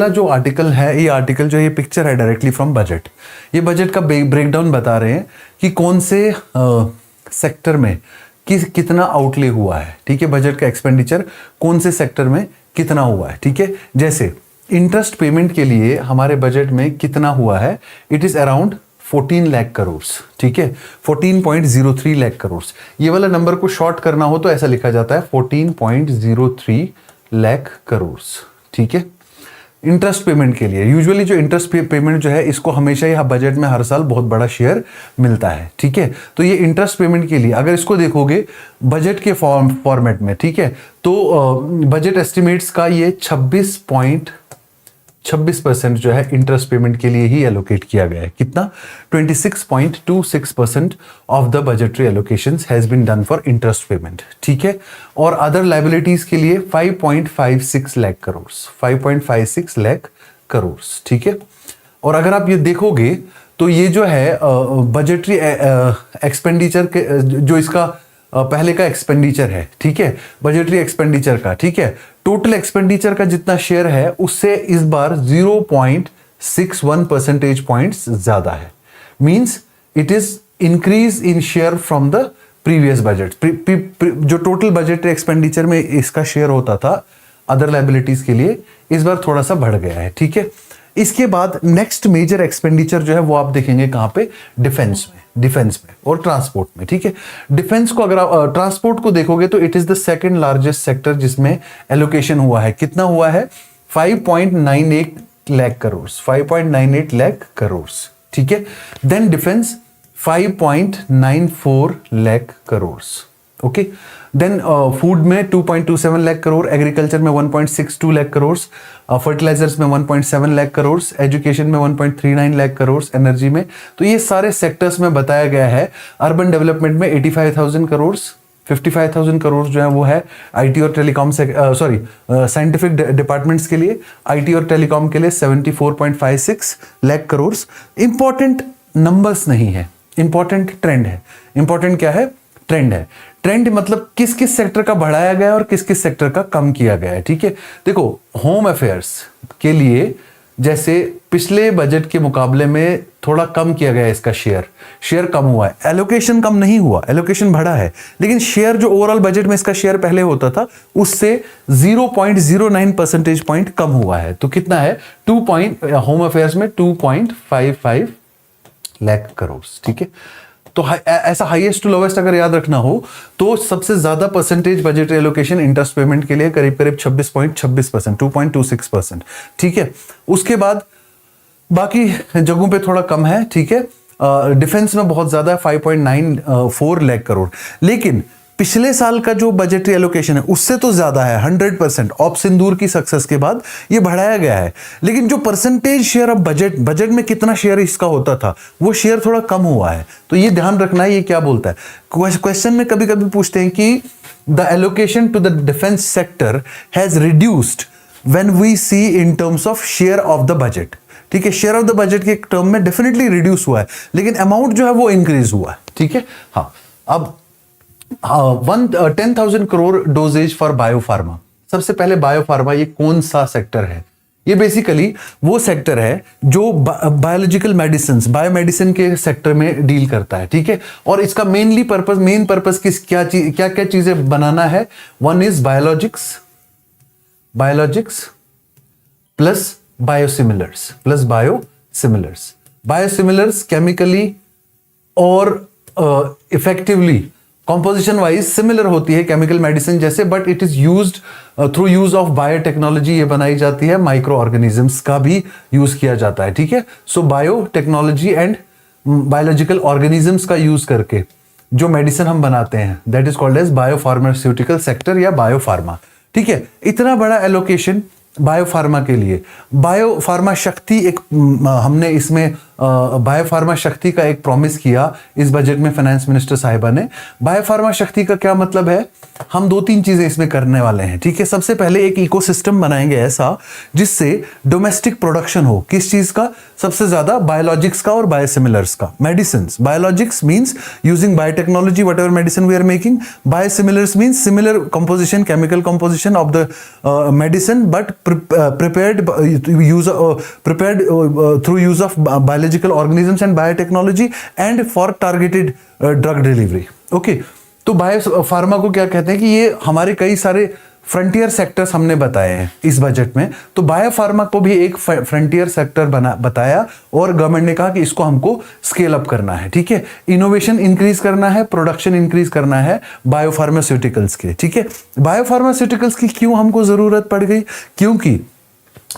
पहला जो आर्टिकल है, ये आर्टिकल जो ये पिक्चर है डायरेक्टली फ्रॉम बजट। ये बजट का ब्रेकडाउन बता रहे हैं कि कौन से सेक्टर में कितना आउटले हुआ है, ठीक है। बजट का एक्सपेंडिचर कौन से सेक्टर में कितना हुआ है, ठीक है। जैसे इंटरेस्ट पेमेंट के लिए हमारे बजट में कितना हुआ है, it is around 14 lakh crore, ठीक है, 14.03 लाख करोड़। ये वाला नंबर को शॉर्ट करना हो तो ऐसा लिखा जाता है 14.03 लाख करोड़, ठीक है। इंटरेस्ट पेमेंट के लिए यूजुअली जो इंटरेस्ट पेमेंट जो है, इसको हमेशा ही बजट में हर साल बहुत बड़ा शेयर मिलता है, ठीक है। तो ये इंटरेस्ट पेमेंट के लिए अगर इसको देखोगे बजट के फॉर्मेट में, ठीक है, तो बजट एस्टिमेट्स का ये 26% जो है इंटरेस्ट पेमेंट के लिए ही एलोकेट किया गया है। कितना? 26.26% of the budgetary allocations has been done for interest payment, ठीक है। और अदर लायबिलिटीज के लिए 5.56 लाख करोड़, 5.56 लाख करोड़, ठीक है। और अगर आप ये देखोगे तो ये जो है बजटरी एक्सपेंडिचर के जो इसका पहले का एक्सपेंडिचर है, ठीक है, बजटरी एक्सपेंडिचर का, ठीक है, टोटल एक्सपेंडिचर का जितना शेयर है उससे इस बार 0.61 परसेंटेज पॉइंट्स ज्यादा है। Means it is increase in share from the previous budget. जो टोटल बजटरी एक्सपेंडिचर में इसका शेयर होता था अदर लायबिलिटीज के लिए, इस बार थोड़ा सा बढ़ गया है, ठीक है। इसके बाद नेक्स्ट मेजर एक्सपेंडिचर जो है वो आप देखेंगे कहां पे? डिफेंस में और ट्रांसपोर्ट में, ठीक है। डिफेंस को अगर आप ट्रांसपोर्ट को देखोगे तो it is the second largest sector जिसमें एलोकेशन हुआ है। कितना हुआ है? 5.98 लाख करोड़, 5.98 लाख करोड़, ठीक है। Then defence 5.94 lakh crore, okay. Then food में 2.27 लाख करोड़, एग्रीकल्चर में 1.62 लाख करोड़, फर्टिलाइजर्स में 1.7 लाख करोड़, एजुकेशन में 1.39 लाख करोड़, एनर्जी में। तो ये सारे सेक्टर्स में बताया गया है। अर्बन डेवलपमेंट में 85,000 करोड़, 55,000 करोड़ जो है वो है आईटी और टेलीकॉम से, साइंटिफिक डिपार्टमेंट्स के लिए। आईटी और टेलीकॉम के लिए 74.56 लाख करोड़। इंपॉर्टेंट नंबर्स नहीं है, इंपॉर्टेंट ट्रेंड है। इंपॉर्टेंट क्या है? ट्रेंड है। ट्रेंड मतलब किस किस सेक्टर का बढ़ाया गया है और किस किस सेक्टर का कम किया गया है, ठीक है। देखो, होम अफेयर्स के लिए जैसे पिछले बजट के मुकाबले में थोड़ा कम किया गया है, इसका शेयर कम हुआ है। एलोकेशन कम नहीं हुआ, एलोकेशन बढ़ा है, लेकिन शेयर जो ओवरऑल बजट में इसका शेयर पहले होता था उससे 0.09 परसेंटेज पॉइंट कम हुआ है। तो कितना है? होम अफेयर्स में 2.55 लाख करोड़, ठीक है। तो ऐसा हाईएस्ट टू लोवेस्ट अगर याद रखना हो तो सबसे ज्यादा percentage budget allocation interest payment के लिए करीब करीब 26.26%, 2.26%, ठीक है। उसके बाद बाकी जगहों पे थोड़ा कम है, ठीक है। डिफेंस में बहुत ज्यादा है, 5.94 लाख करोड़। लेकिन पिछले साल का जो बजटरी एलोकेशन है उससे तो ज्यादा है, 100%। ऑप सिंदूर की सक्सेस के बाद ये बढ़ाया गया है। लेकिन जो परसेंटेज शेयर अब बजट में कितना शेयर इसका होता था वो शेयर थोड़ा कम हुआ है। तो ये ध्यान रखना है। ये क्या बोलता है क्वेश्चन में? कभी कभी पूछते हैं कि the allocation to the defence sector has reduced when we see in terms of share of the budget, ठीक है। शेयर ऑफ द बजट के टर्म में डेफिनेटली रिड्यूस हुआ है, लेकिन अमाउंट जो है वो इंक्रीज हुआ है, ठीक है। हाँ, अब 10,000 करोड़ डोजेज फॉर बायोफार्मा। सबसे पहले बायोफार्मा ये कौन सा सेक्टर है? ये बेसिकली वो सेक्टर है जो बायोलॉजिकल मेडिसिन, बायोमेडिसिन के सेक्टर में डील करता है, ठीक है। और इसका मेन पर्पस क्या क्या चीजें बनाना है? One is biologics plus biosimilars chemically और इफेक्टिवली कॉम्पोजिशन वाइज सिमिलर होती है केमिकल मेडिसिन जैसे, but it is used through use of biotechnology ये बनाई जाती है। माइक्रो ऑर्गेनिजम्स का भी यूज किया जाता है, ठीक है। So biotechnology and biological organisms का यूज करके जो मेडिसिन हम बनाते हैं that is called as biopharmaceutical sector या बायोफार्मा, ठीक है। इतना बड़ा एलोकेशन बायोफार्मा के लिए। बायोफार्मा शक्ति एक हमने इसमें बायोफार्मा शक्ति का एक प्रॉमिस किया इस बजट में फाइनेंस मिनिस्टर साहिबा ने। बायोफार्मा शक्ति का क्या मतलब है, हम 2-3 चीजें इसमें करने वाले हैं, ठीक है। सबसे पहले एक इकोसिस्टम बनाएंगे ऐसा जिससे डोमेस्टिक प्रोडक्शन हो। किस चीज का, सबसे ज्यादा बायोलॉजिक्स का और बायोसिमिलर्स का। Medicine, biologics means using biotechnology whatever medicine we are making, biosimilars means similar composition, chemical composition of the medicine but prepared through use of biological organisms and biotechnology and for targeted drug delivery. Okay, तो bio pharma को क्या कहते हैं कि ये हमारे कई सारे फ्रंटियर सेक्टर्स हमने बताए हैं इस बजट में, तो बायो फार्मा को भी एक फ्रंटियर सेक्टर बताया और गवर्नमेंट ने कहा कि इसको हमको स्केल अप करना है, ठीक है। इनोवेशन इंक्रीज करना है, प्रोडक्शन इंक्रीज करना है बायोफार्मास्यूटिकल्स के, ठीक है। बायोफार्मास्यूटिकल्स की क्यों हमको जरूरत पड़ गई, क्योंकि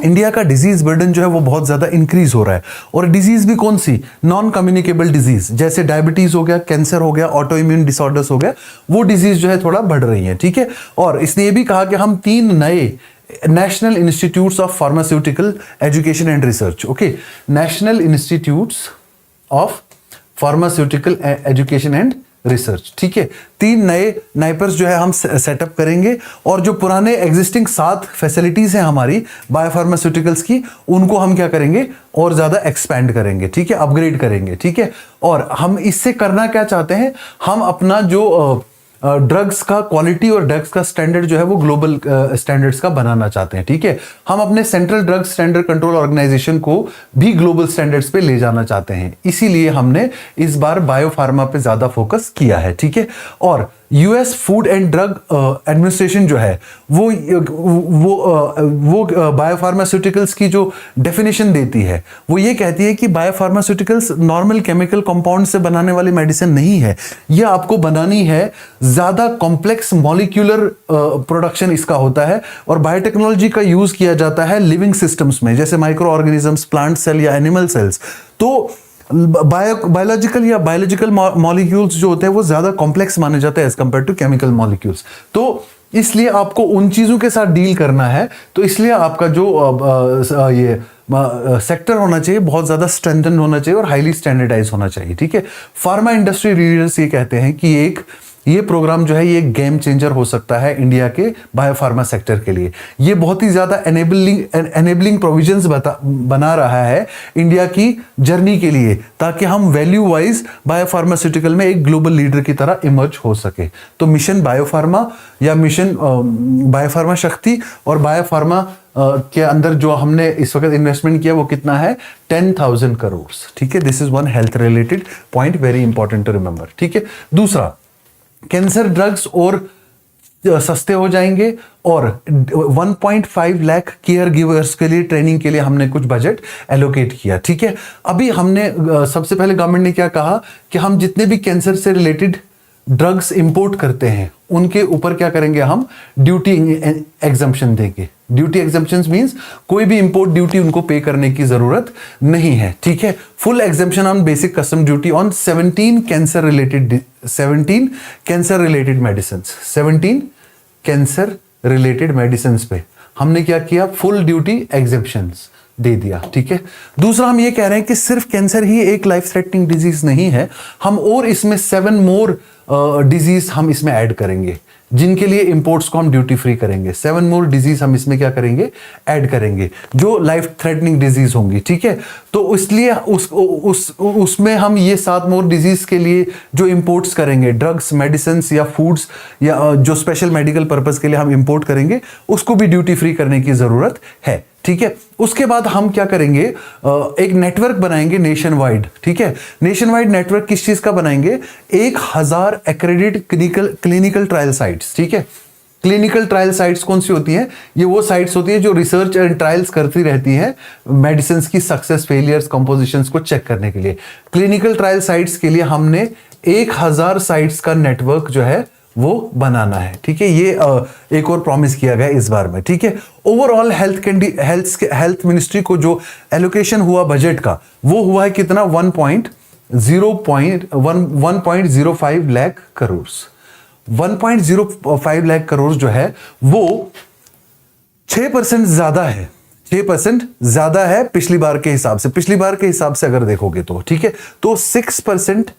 इंडिया का डिजीज बर्डन जो है वो बहुत ज्यादा इंक्रीज हो रहा है। और डिजीज भी कौन सी, नॉन कम्युनिकेबल डिजीज, जैसे डायबिटीज हो गया, कैंसर हो गया, ऑटो इम्यून डिसऑर्डर्स हो गया, वो डिजीज जो है थोड़ा बढ़ रही है, ठीक है। और इसने ये भी कहा कि हम 3 नए national institutes of pharmaceutical education and research, okay, national institutes of pharmaceutical education and research, ठीक है। 3 नए नाइपर्स जो है हम सेटअप करेंगे और जो पुराने एग्जिस्टिंग 7 फैसिलिटीज हैं हमारी बायोफार्मास्यूटिकल्स की, उनको हम क्या करेंगे और ज्यादा एक्सपैंड करेंगे, ठीक है, अपग्रेड करेंगे, ठीक है। और हम इससे करना क्या चाहते हैं, हम अपना जो ड्रग्स का क्वालिटी और ड्रग्स का स्टैंडर्ड जो है वो ग्लोबल स्टैंडर्ड्स का बनाना चाहते हैं, ठीक है। हम अपने central drug standard control organisation को भी ग्लोबल स्टैंडर्ड्स पे ले जाना चाहते हैं, इसीलिए हमने इस बार बायोफार्मा पे ज्यादा फोकस किया है, ठीक है। और US food and drug administration जो है वो बायोफार्मास्यूटिकल्स की जो डेफिनेशन देती है वो ये कहती है कि बायोफार्मास्यूटिकल्स नॉर्मल केमिकल कंपाउंड से बनाने वाली मेडिसिन नहीं है, यह आपको बनानी है, ज्यादा कॉम्प्लेक्स मॉलिक्यूलर प्रोडक्शन इसका होता है और बायोटेक्नोलॉजी का यूज किया जाता है लिविंग सिस्टम्स में, जैसे माइक्रो ऑर्गेनिजम्स, प्लांट सेल या एनिमल सेल्स। तो बायोलॉजिकल या बायोलॉजिकल मॉलिक्यूल्स जो होते हैं वो ज्यादा कॉम्प्लेक्स माने जाते हैं as compare to chemical molecules, तो इसलिए आपको उन चीजों के साथ डील करना है, तो इसलिए आपका जो ये सेक्टर होना चाहिए बहुत ज्यादा स्ट्रेंथन होना चाहिए और हाईली स्टैंडर्डाइज होना चाहिए, ठीक है। फार्मा इंडस्ट्री लीडर्स ये कहते हैं कि ये प्रोग्राम जो है ये गेम चेंजर हो सकता है इंडिया के बायोफार्मा सेक्टर के लिए। ये बहुत ही ज्यादा एनेबलिंग प्रोविजंस बना रहा है इंडिया की जर्नी के लिए, ताकि हम वैल्यू वाइज बायोफार्मास्यूटिकल में एक ग्लोबल लीडर की तरह इमर्ज हो सके। तो मिशन बायोफार्मा या मिशन बायोफार्मा शक्ति और बायोफार्मा के अंदर जो हमने इस वक्त इन्वेस्टमेंट किया वो कितना है, 10,000 करोड़, ठीक है। This is one health related point, very important to remember, ठीक है। दूसरा, कैंसर ड्रग्स और सस्ते हो जाएंगे और 1.5 लाख केयर गिवर्स के लिए ट्रेनिंग के लिए हमने कुछ बजट एलोकेट किया, ठीक है। अभी हमने सबसे पहले गवर्नमेंट ने क्या कहा कि हम जितने भी कैंसर से रिलेटेड ड्रग्स इंपोर्ट करते हैं उनके ऊपर क्या करेंगे, हम ड्यूटी एग्जम्पशन देंगे। ड्यूटी एग्जम्पशन मींस कोई भी इंपोर्ट ड्यूटी उनको पे करने की जरूरत नहीं है, ठीक है। Full exemption on basic custom duty on 17 cancer related medicine, 17 cancer related medicine पे हमने क्या किया, फुल ड्यूटी एग्जम्पशंस दे दिया, ठीक है। दूसरा, हम ये कह रहे हैं कि सिर्फ कैंसर ही एक लाइफ थ्रेटनिंग डिजीज नहीं है, हम और इसमें 7 मोर डिजीज हम इसमें ऐड करेंगे जिनके लिए इंपोर्ट्स को हम ड्यूटी फ्री करेंगे। 7 मोर डिजीज हम इसमें क्या करेंगे, ऐड करेंगे जो लाइफ थ्रेटनिंग डिजीज होंगी, ठीक है। तो इसलिए उसमें हम ये 7 मोर डिजीज के लिए जो इंपोर्ट्स करेंगे, ड्रग्स, मेडिसिन या फूड्स या जो स्पेशल मेडिकल पर्पज के लिए हम इंपोर्ट करेंगे, उसको भी ड्यूटी फ्री करने की जरूरत है, ठीक है। उसके बाद हम क्या करेंगे, एक नेटवर्क बनाएंगे नेशन वाइड, ठीक है। नेशन वाइड नेटवर्क किस चीज का बनाएंगे, 1000 एक्रेडिटेड क्लिनिकल ट्रायल साइट्स, ठीक है। क्लिनिकल ट्रायल साइट्स कौन सी होती हैं, ये वो साइट्स होती है जो रिसर्च एंड ट्रायल्स करती रहती हैं मेडिसिन की सक्सेस, फेलियर्स, कंपोजिशंस को चेक करने के लिए। क्लिनिकल ट्रायल साइट्स के लिए हमने 1000 साइट्स का नेटवर्क जो है वो बनाना है, ठीक है। ये एक और प्रॉमिस किया गया इस बार में, ठीक है। ओवरऑल हेल्थ मिनिस्ट्री को जो एलोकेशन हुआ बजट का वो हुआ है कितना, 1.05 लाख करोड़। 1.05 लाख करोड़ जो है वो 6% ज्यादा है, 6% ज्यादा है पिछली बार के हिसाब से, पिछली बार के हिसाब से अगर देखोगे तो, ठीक है। तो 6%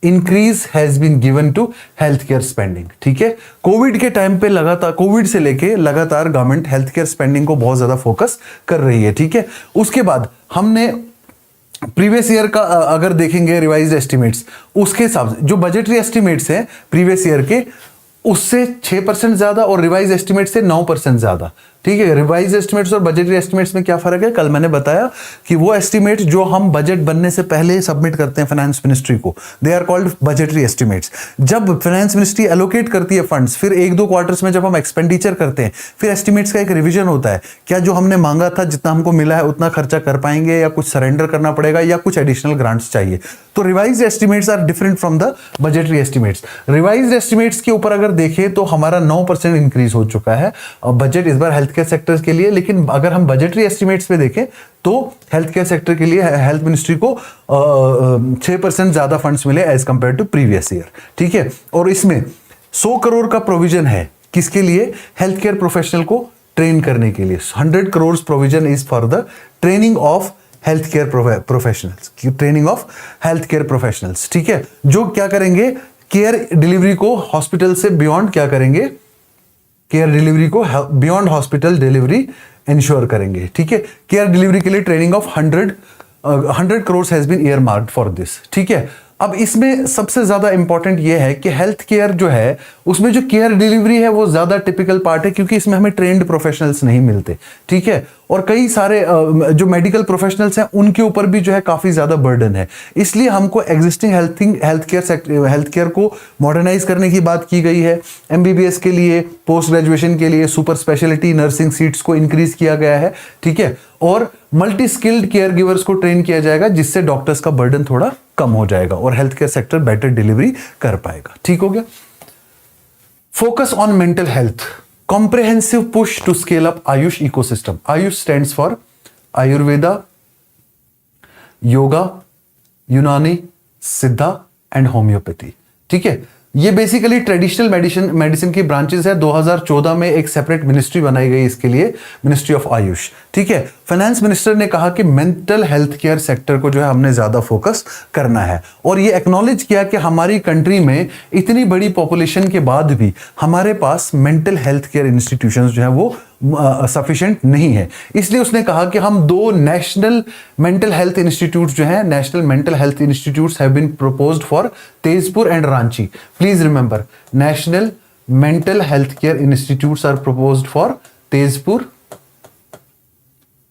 increase has been given to health care spending, ठीक है। कोविड के टाइम पे लगातार, कोविड से लेके लगातार गवर्नमेंट हेल्थ केयर स्पेंडिंग को बहुत ज्यादा फोकस कर रही है, ठीक है। उसके बाद हमने प्रीवियस ईयर का अगर देखेंगे रिवाइज्ड एस्टिमेट्स, उसके हिसाब से जो बजटरी एस्टिमेट्स हैं प्रीवियस ईयर के, उससे 6% ज्यादा और रिवाइज एस्टिमेट से 9% ज्यादा, ठीक है। रिवाइज एस्टिमेट्स और बजटरी एस्टिमेट्स में क्या फर्क है, कल मैंने बताया कि वो एस्टिमेट जो हम बजट बनने से पहले सबमिट करते हैं फाइनेंस मिनिस्ट्री को, they are called budgetary estimates. जब फाइनेंस मिनिस्ट्री एलोकेट करती है फंड्स, फिर 1-2 क्वार्टर्स में जब हम एक्सपेंडिचर करते हैं, फिर एस्टिमेट्स का एक रिविजन होता है, क्या जो हमने मांगा था जितना हमको मिला है उतना खर्चा कर पाएंगे या कुछ सरेंडर करना पड़ेगा या कुछ एडिशनल ग्रांट्स चाहिए। तो revised estimates are different from the budgetary estimates. Revised estimates के ऊपर अगर देखें तो हमारा 9% इंक्रीज हो चुका है बजट इस बार हेल्थ केयर सेक्टर के लिए, लेकिन अगर हम बजटरी एस्टिमेट्स पे देखें तो हेल्थ केयर सेक्टर के लिए हेल्थ मिनिस्ट्री को 6% ज्यादा फंड्स मिले as compare to previous year, ठीक है। और इसमें 100 करोड़ का प्रोविजन है किसके लिए, हेल्थ केयर प्रोफेशनल को ट्रेन करने के लिए। 100 crore provision is for the training of health care professionals, training of health care professionals, ठीक है। जो क्या करेंगे, केयर डिलीवरी को हॉस्पिटल से बियॉन्ड क्या करेंगे, केयर डिलीवरी को बियॉन्ड हॉस्पिटल डिलीवरी इंश्योर करेंगे, ठीक है। केयर डिलीवरी के लिए training of 100 crore has been earmarked for this, ठीक है। अब इसमें सबसे ज्यादा इंपॉर्टेंट यह है कि हेल्थ केयर जो है उसमें जो केयर डिलीवरी है वो ज्यादा टिपिकल पार्ट है, क्योंकि इसमें हमें ट्रेंड प्रोफेशनल्स नहीं मिलते, ठीक है। और कई सारे जो मेडिकल प्रोफेशनल्स हैं उनके ऊपर भी जो है काफी ज्यादा बर्डन है, इसलिए हमको एग्जिस्टिंग हेल्थ केयर को मॉडर्नाइज करने की बात की गई है। एमबीबीएस के लिए, पोस्ट ग्रेजुएशन के लिए सुपर स्पेशलिटी नर्सिंग सीट्स को इंक्रीज किया गया है, ठीक है। और मल्टी स्किल्ड केयर गिवर्स को ट्रेन किया जाएगा, जिससे डॉक्टर्स का बर्डन थोड़ा कम हो जाएगा और health care sector better delivery कर पाएगा, ठीक हो गया। Focus on mental health, comprehensive push to scale up Ayush ecosystem. Ayush stands for Ayurveda, Yoga, Unani, Siddha and Homeopathy. ठीक है, ये बेसिकली ट्रेडिशनल मेडिसिन की ब्रांचेस है। 2014 में एक सेपरेट मिनिस्ट्री बनाई गई इसके लिए, मिनिस्ट्री ऑफ आयुष, ठीक है। फाइनेंस मिनिस्टर ने कहा कि मेंटल हेल्थ केयर सेक्टर को जो है हमने ज्यादा फोकस करना है, और ये एक्नॉलेज किया कि हमारी कंट्री में इतनी बड़ी पॉपुलेशन के बाद भी हमारे पास मेंटल हेल्थ केयर इंस्टीट्यूशंस जो है वो सफिशिएंट नहीं है। इसलिए उसने कहा कि हम 2 नेशनल मेंटल हेल्थ इंस्टीट्यूट्स जो हैं, national mental health institutes have been proposed for Tezpur and Ranchi. Please remember, national mental health care institutes are proposed for Tezpur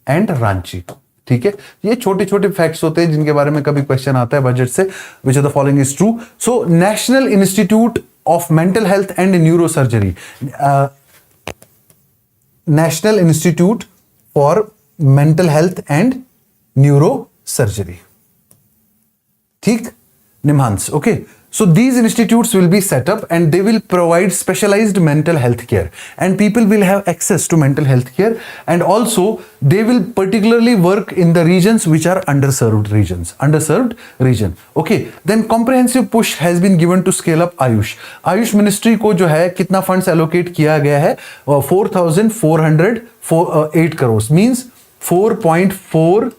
and Ranchi, ठीक है। ये छोटे छोटे फैक्ट्स होते हैं जिनके बारे में कभी क्वेश्चन आता है बजट से, which of the following is true. So national institute of mental health and neuro surgery, national institute for mental health and neuro surgery, ठीक, NIMHANS, okay. So these institutes will be set up and they will provide specialized mental health care, and people will have access to mental health care, and also they will particularly work in the regions which are underserved region, okay. Then comprehensive push has been given to scale up Ayush ministry को जो है कितना funds allocate किया गया है, 4,408 crores, means 4.4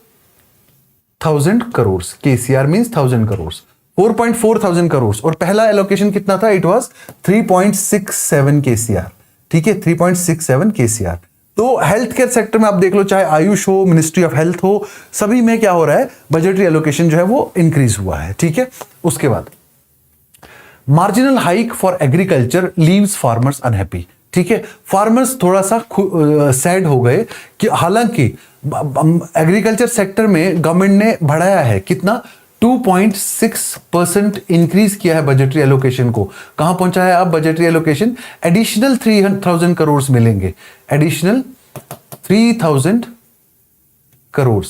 thousand crores, KCR means 1000 crores, 4.4 thousand crores, और पहला allocation कितना था, इट वाज 3.67 KCR, ठीक है, 3.67 KCR। तो हेल्थ केयर सेक्टर में आप देख लो, चाहे आयुष हो, मिनिस्ट्री ऑफ हेल्थ हो, सभी में क्या हो रहा है, बजटरी एलोकेशन जो है वो इंक्रीज हुआ है, ठीक है। उसके बाद marginal hike for agriculture leaves farmers unhappy, ठीक है। फार्मर्स थोड़ा सा सैड हो गए कि हालांकि एग्रीकल्चर सेक्टर में गवर्नमेंट ने बढ़ाया है कितना, 2.6% इंक्रीज किया है बजटरी एलोकेशन को। कहां पहुंचा है अब बजटरी एलोकेशन, एडिशनल 3,000 करोड़ मिलेंगे, additional 3,000 crore,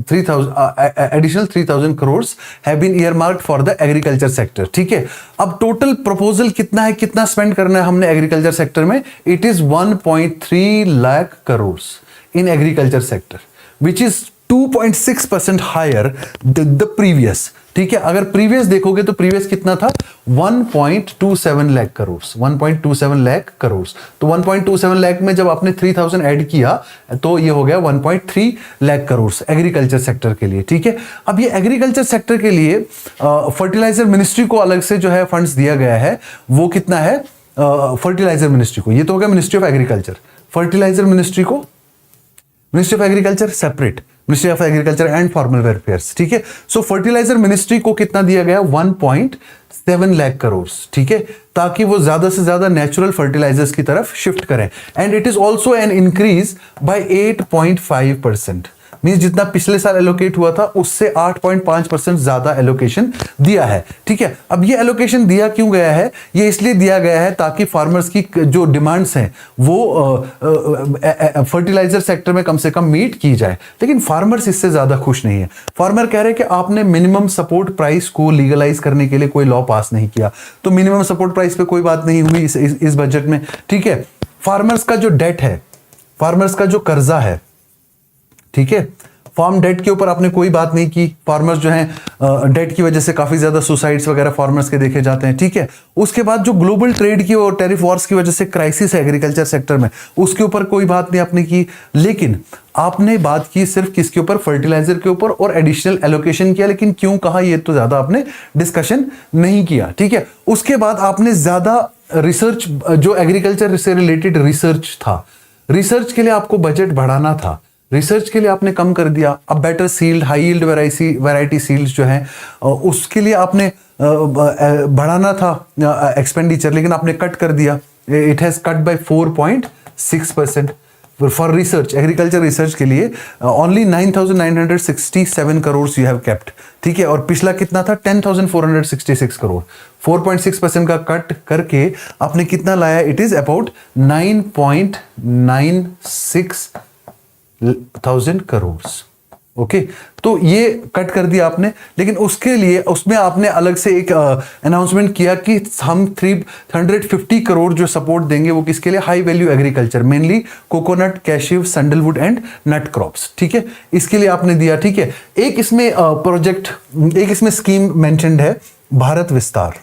3,000 crore have been earmarked for the agriculture sector, ठीक है। अब टोटल प्रपोजल कितना है, कितना स्पेंड करना है हमने एग्रीकल्चर सेक्टर में, it is 1.3 lakh crore in agriculture sector, which is 2.6% higher the previous. ठीक है, अगर प्रीवियस देखोगे तो प्रीवियस कितना था 1.27 लाख करोड़, 1.27 लाख करोड़। तो 1.27 लाख में जब आपने 3000 ऐड किया तो ये हो गया 1.3 लाख करोड़ एग्रीकल्चर सेक्टर के लिए। ठीक है, अब ये एग्रीकल्चर सेक्टर के लिए फर्टिलाइजर मिनिस्ट्री को अलग से जो है फंड्स दिया गया है, वो कितना है फर्टिलाइजर मिनिस्ट्री को, ये तो हो गया ministry of agriculture. Fertiliser ministry को, ministry of agriculture separate, ministry of agriculture and farmer welfare. ठीक है, सो फर्टिलाइजर मिनिस्ट्री को कितना दिया गया 1.7 लाख करोड़। ठीक है, ताकि वो ज्यादा से ज्यादा नेचुरल फर्टिलाइजर्स की तरफ शिफ्ट करें। And it is also an increase by 8.5%, means जितना पिछले साल एलोकेट हुआ था उससे 8.5% ज्यादा एलोकेशन दिया है। ठीक है, अब ये एलोकेशन दिया क्यों गया है, ये इसलिए दिया गया है ताकि फार्मर्स की जो डिमांड्स हैं वो फर्टिलाइजर सेक्टर में कम से कम मीट की जाए। लेकिन फार्मर्स इससे ज्यादा खुश नहीं है। फार्मर कह रहे हैं कि आपने मिनिमम सपोर्ट प्राइस को लीगलाइज करने के लिए कोई लॉ पास नहीं किया, तो मिनिमम सपोर्ट प्राइस पे कोई बात नहीं हुई इस बजट में। ठीक है, फार्मर्स का जो डेट है, फार्मर्स का जो कर्जा है, ठीक है, फार्म डेट के ऊपर आपने कोई बात नहीं की। फार्मर्स जो हैं डेट की वजह से काफी ज्यादा सुसाइड्स वगैरह फार्मर्स के देखे जाते हैं। ठीक है, उसके बाद जो ग्लोबल ट्रेड की और टैरिफ वॉर्स की वजह से क्राइसिस है एग्रीकल्चर सेक्टर में, उसके ऊपर कोई बात नहीं आपने की। लेकिन आपने बात की सिर्फ किसके ऊपर, फर्टिलाइजर के ऊपर, और एडिशनल एलोकेशन किया। लेकिन क्यों कहा ये तो ज्यादा आपने डिस्कशन नहीं किया। ठीक है, उसके बाद आपने ज्यादा रिसर्च, जो एग्रीकल्चर से रिलेटेड रिसर्च था, रिसर्च के लिए आपको बजट बढ़ाना था, रिसर्च के लिए आपने कम कर दिया। अब बेटर सील्ड, हाई यील्ड वैरायटी सील्ड्स जो हैं उसके लिए आपने बढ़ाना था एक्सपेंडिचर, लेकिन आपने कट कर दिया। It has cut by 4.6% for research, agriculture research के लिए only 9,967 crore you have kept. ठीक है, और पिछला कितना था 10,466 करोड़। 4.6% का कट करके आपने कितना लाया, it is about 9.96 1000 crore. Okay, तो ये कट कर दिया आपने। लेकिन उसके लिए उसमें आपने अलग से एक अनाउंसमेंट किया कि हम 350 करोड़ जो सपोर्ट देंगे वो किसके लिए, high value agriculture, mainly coconut, cashew, sandalwood and nut crops. ठीक है, इसके लिए आपने दिया। ठीक है, एक इसमें प्रोजेक्ट, एक इसमें स्कीम मेंशन्ड है, भारत विस्तार।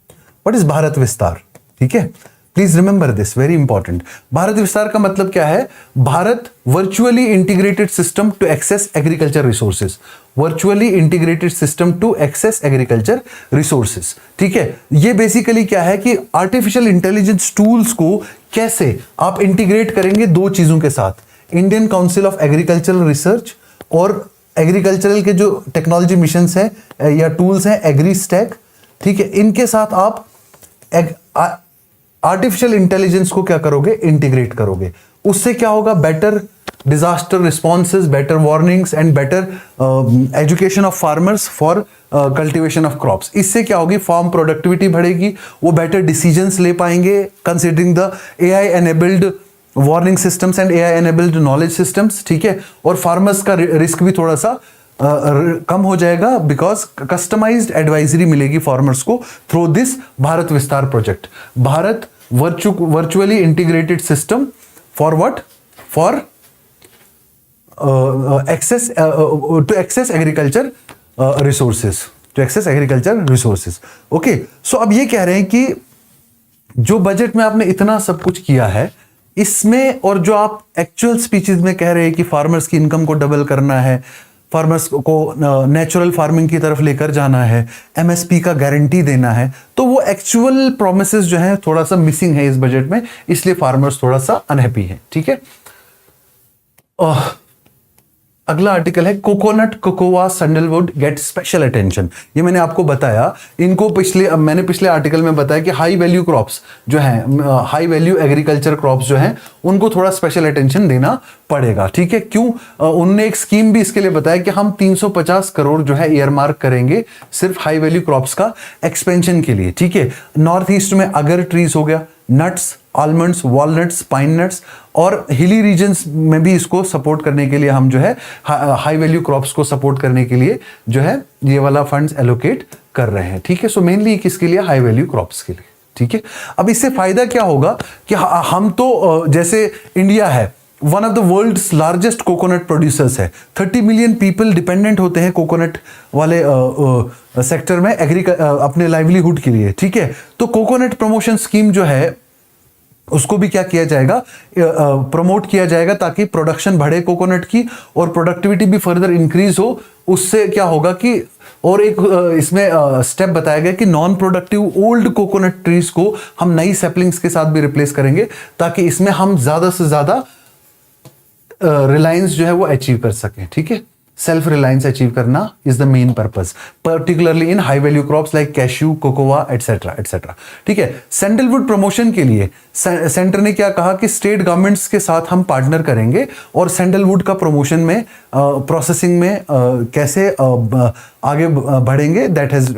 What is Bharat Vistaar? ठीक है, please remember this, very important. Bharat Vistaar का मतलब क्या है, Bharat virtually integrated system to access agriculture resources, virtually integrated system to access agriculture resources. ठीक है, ये बेसिकली क्या है कि आर्टिफिशियल इंटेलिजेंस टूल्स को कैसे आप इंटीग्रेट करेंगे दो चीजों के साथ, Indian council of agricultural research और एग्रीकल्चरल के जो टेक्नोलॉजी मिशन है या टूल्स हैं एग्री स्टैक। ठीक है, इनके साथ आप आर्टिफिशियल इंटेलिजेंस को क्या करोगे, इंटीग्रेट करोगे। उससे क्या होगा, better disaster responses, better warnings and better education of farmers for cultivation of crops. इससे क्या होगी, फार्म प्रोडक्टिविटी बढ़ेगी, वो बेटर डिसीजंस ले पाएंगे considering the AI enabled warning systems and AI enabled knowledge systems. ठीक है, और फार्मर्स का रिस्क भी थोड़ा सा कम हो जाएगा बिकॉज कस्टमाइज्ड एडवाइजरी मिलेगी फार्मर्स को थ्रू दिस भारत विस्तार project. Bharat virtually integrated system for what, for access to access agriculture resources, to access agriculture resources. Okay, so अब ये कह रहे हैं कि जो बजट में आपने इतना सब कुछ किया है इसमें, और जो आप एक्चुअल स्पीचेस में कह रहे हैं कि फार्मर्स की इनकम को डबल करना है, फार्मर्स को नेचुरल फार्मिंग की तरफ लेकर जाना है, एमएसपी का गारंटी देना है, तो वो एक्चुअल प्रोमिसेस जो हैं थोड़ा सा मिसिंग है इस बजट में, इसलिए फार्मर्स थोड़ा सा अनहैप्पी है। ठीक है, अगला आर्टिकल है coconut, cocoa, sandalwood gate special attention. ये मैंने आपको बताया, इनको मैंने पिछले आर्टिकल में बताया कि हाई वैल्यू क्रॉप्स जो हैं, हाई वैल्यू एग्रीकल्चर क्रॉप्स जो हैं उनको थोड़ा स्पेशल अटेंशन देना पड़ेगा। ठीक है, क्यों, उन्होंने एक स्कीम भी इसके लिए बताया कि हम 350 करोड़ जो है ईयरमार्क करेंगे सिर्फ हाई वैल्यू क्रॉप्स का एक्सपेंशन के लिए। ठीक है, नॉर्थ ईस्ट में अगर ट्रीज हो गया, nuts, almonds, walnuts, pine nuts, और हिली रीजन्स में भी इसको सपोर्ट करने के लिए हम जो है हाई वैल्यू क्रॉप्स को सपोर्ट करने के लिए जो है ये वाला फंड्स एलोकेट कर रहे हैं। ठीक है, सो मेनली किसके लिए, हाई वैल्यू क्रॉप्स के लिए। ठीक है, अब इससे फायदा क्या होगा कि हम तो जैसे इंडिया है one of the world's largest coconut producers है। 30 मिलियन पीपल डिपेंडेंट होते हैं कोकोनट वाले सेक्टर में अपने लाइवलीहुड के लिए, ठीक है। तो कोकोनट प्रमोशन स्कीम जो है उसको भी क्या किया जाएगा, प्रमोट किया जाएगा ताकि प्रोडक्शन बढ़े कोकोनट की और प्रोडक्टिविटी भी फर्दर इंक्रीज हो। उससे क्या होगा कि और एक इसमें स्टेप बताया गया कि non productive old coconut trees को हम नई सैपलिंग्स के साथ भी रिप्लेस करेंगे ताकि इसमें हम ज्यादा से ज्यादा रिलायंस जो है वो अचीव कर सकें, ठीक है। सेल्फ रिलायंस अचीव करना is the main purpose, particularly in high value crops like cashew, cocoa etcetera etcetera, ठीक है। सैंडलवुड प्रमोशन के लिए सेंटर ने क्या कहा कि स्टेट गवर्नमेंट्स के साथ हम पार्टनर करेंगे और सैंडलवुड का प्रमोशन में प्रोसेसिंग में कैसे आगे बढ़ेंगे, that has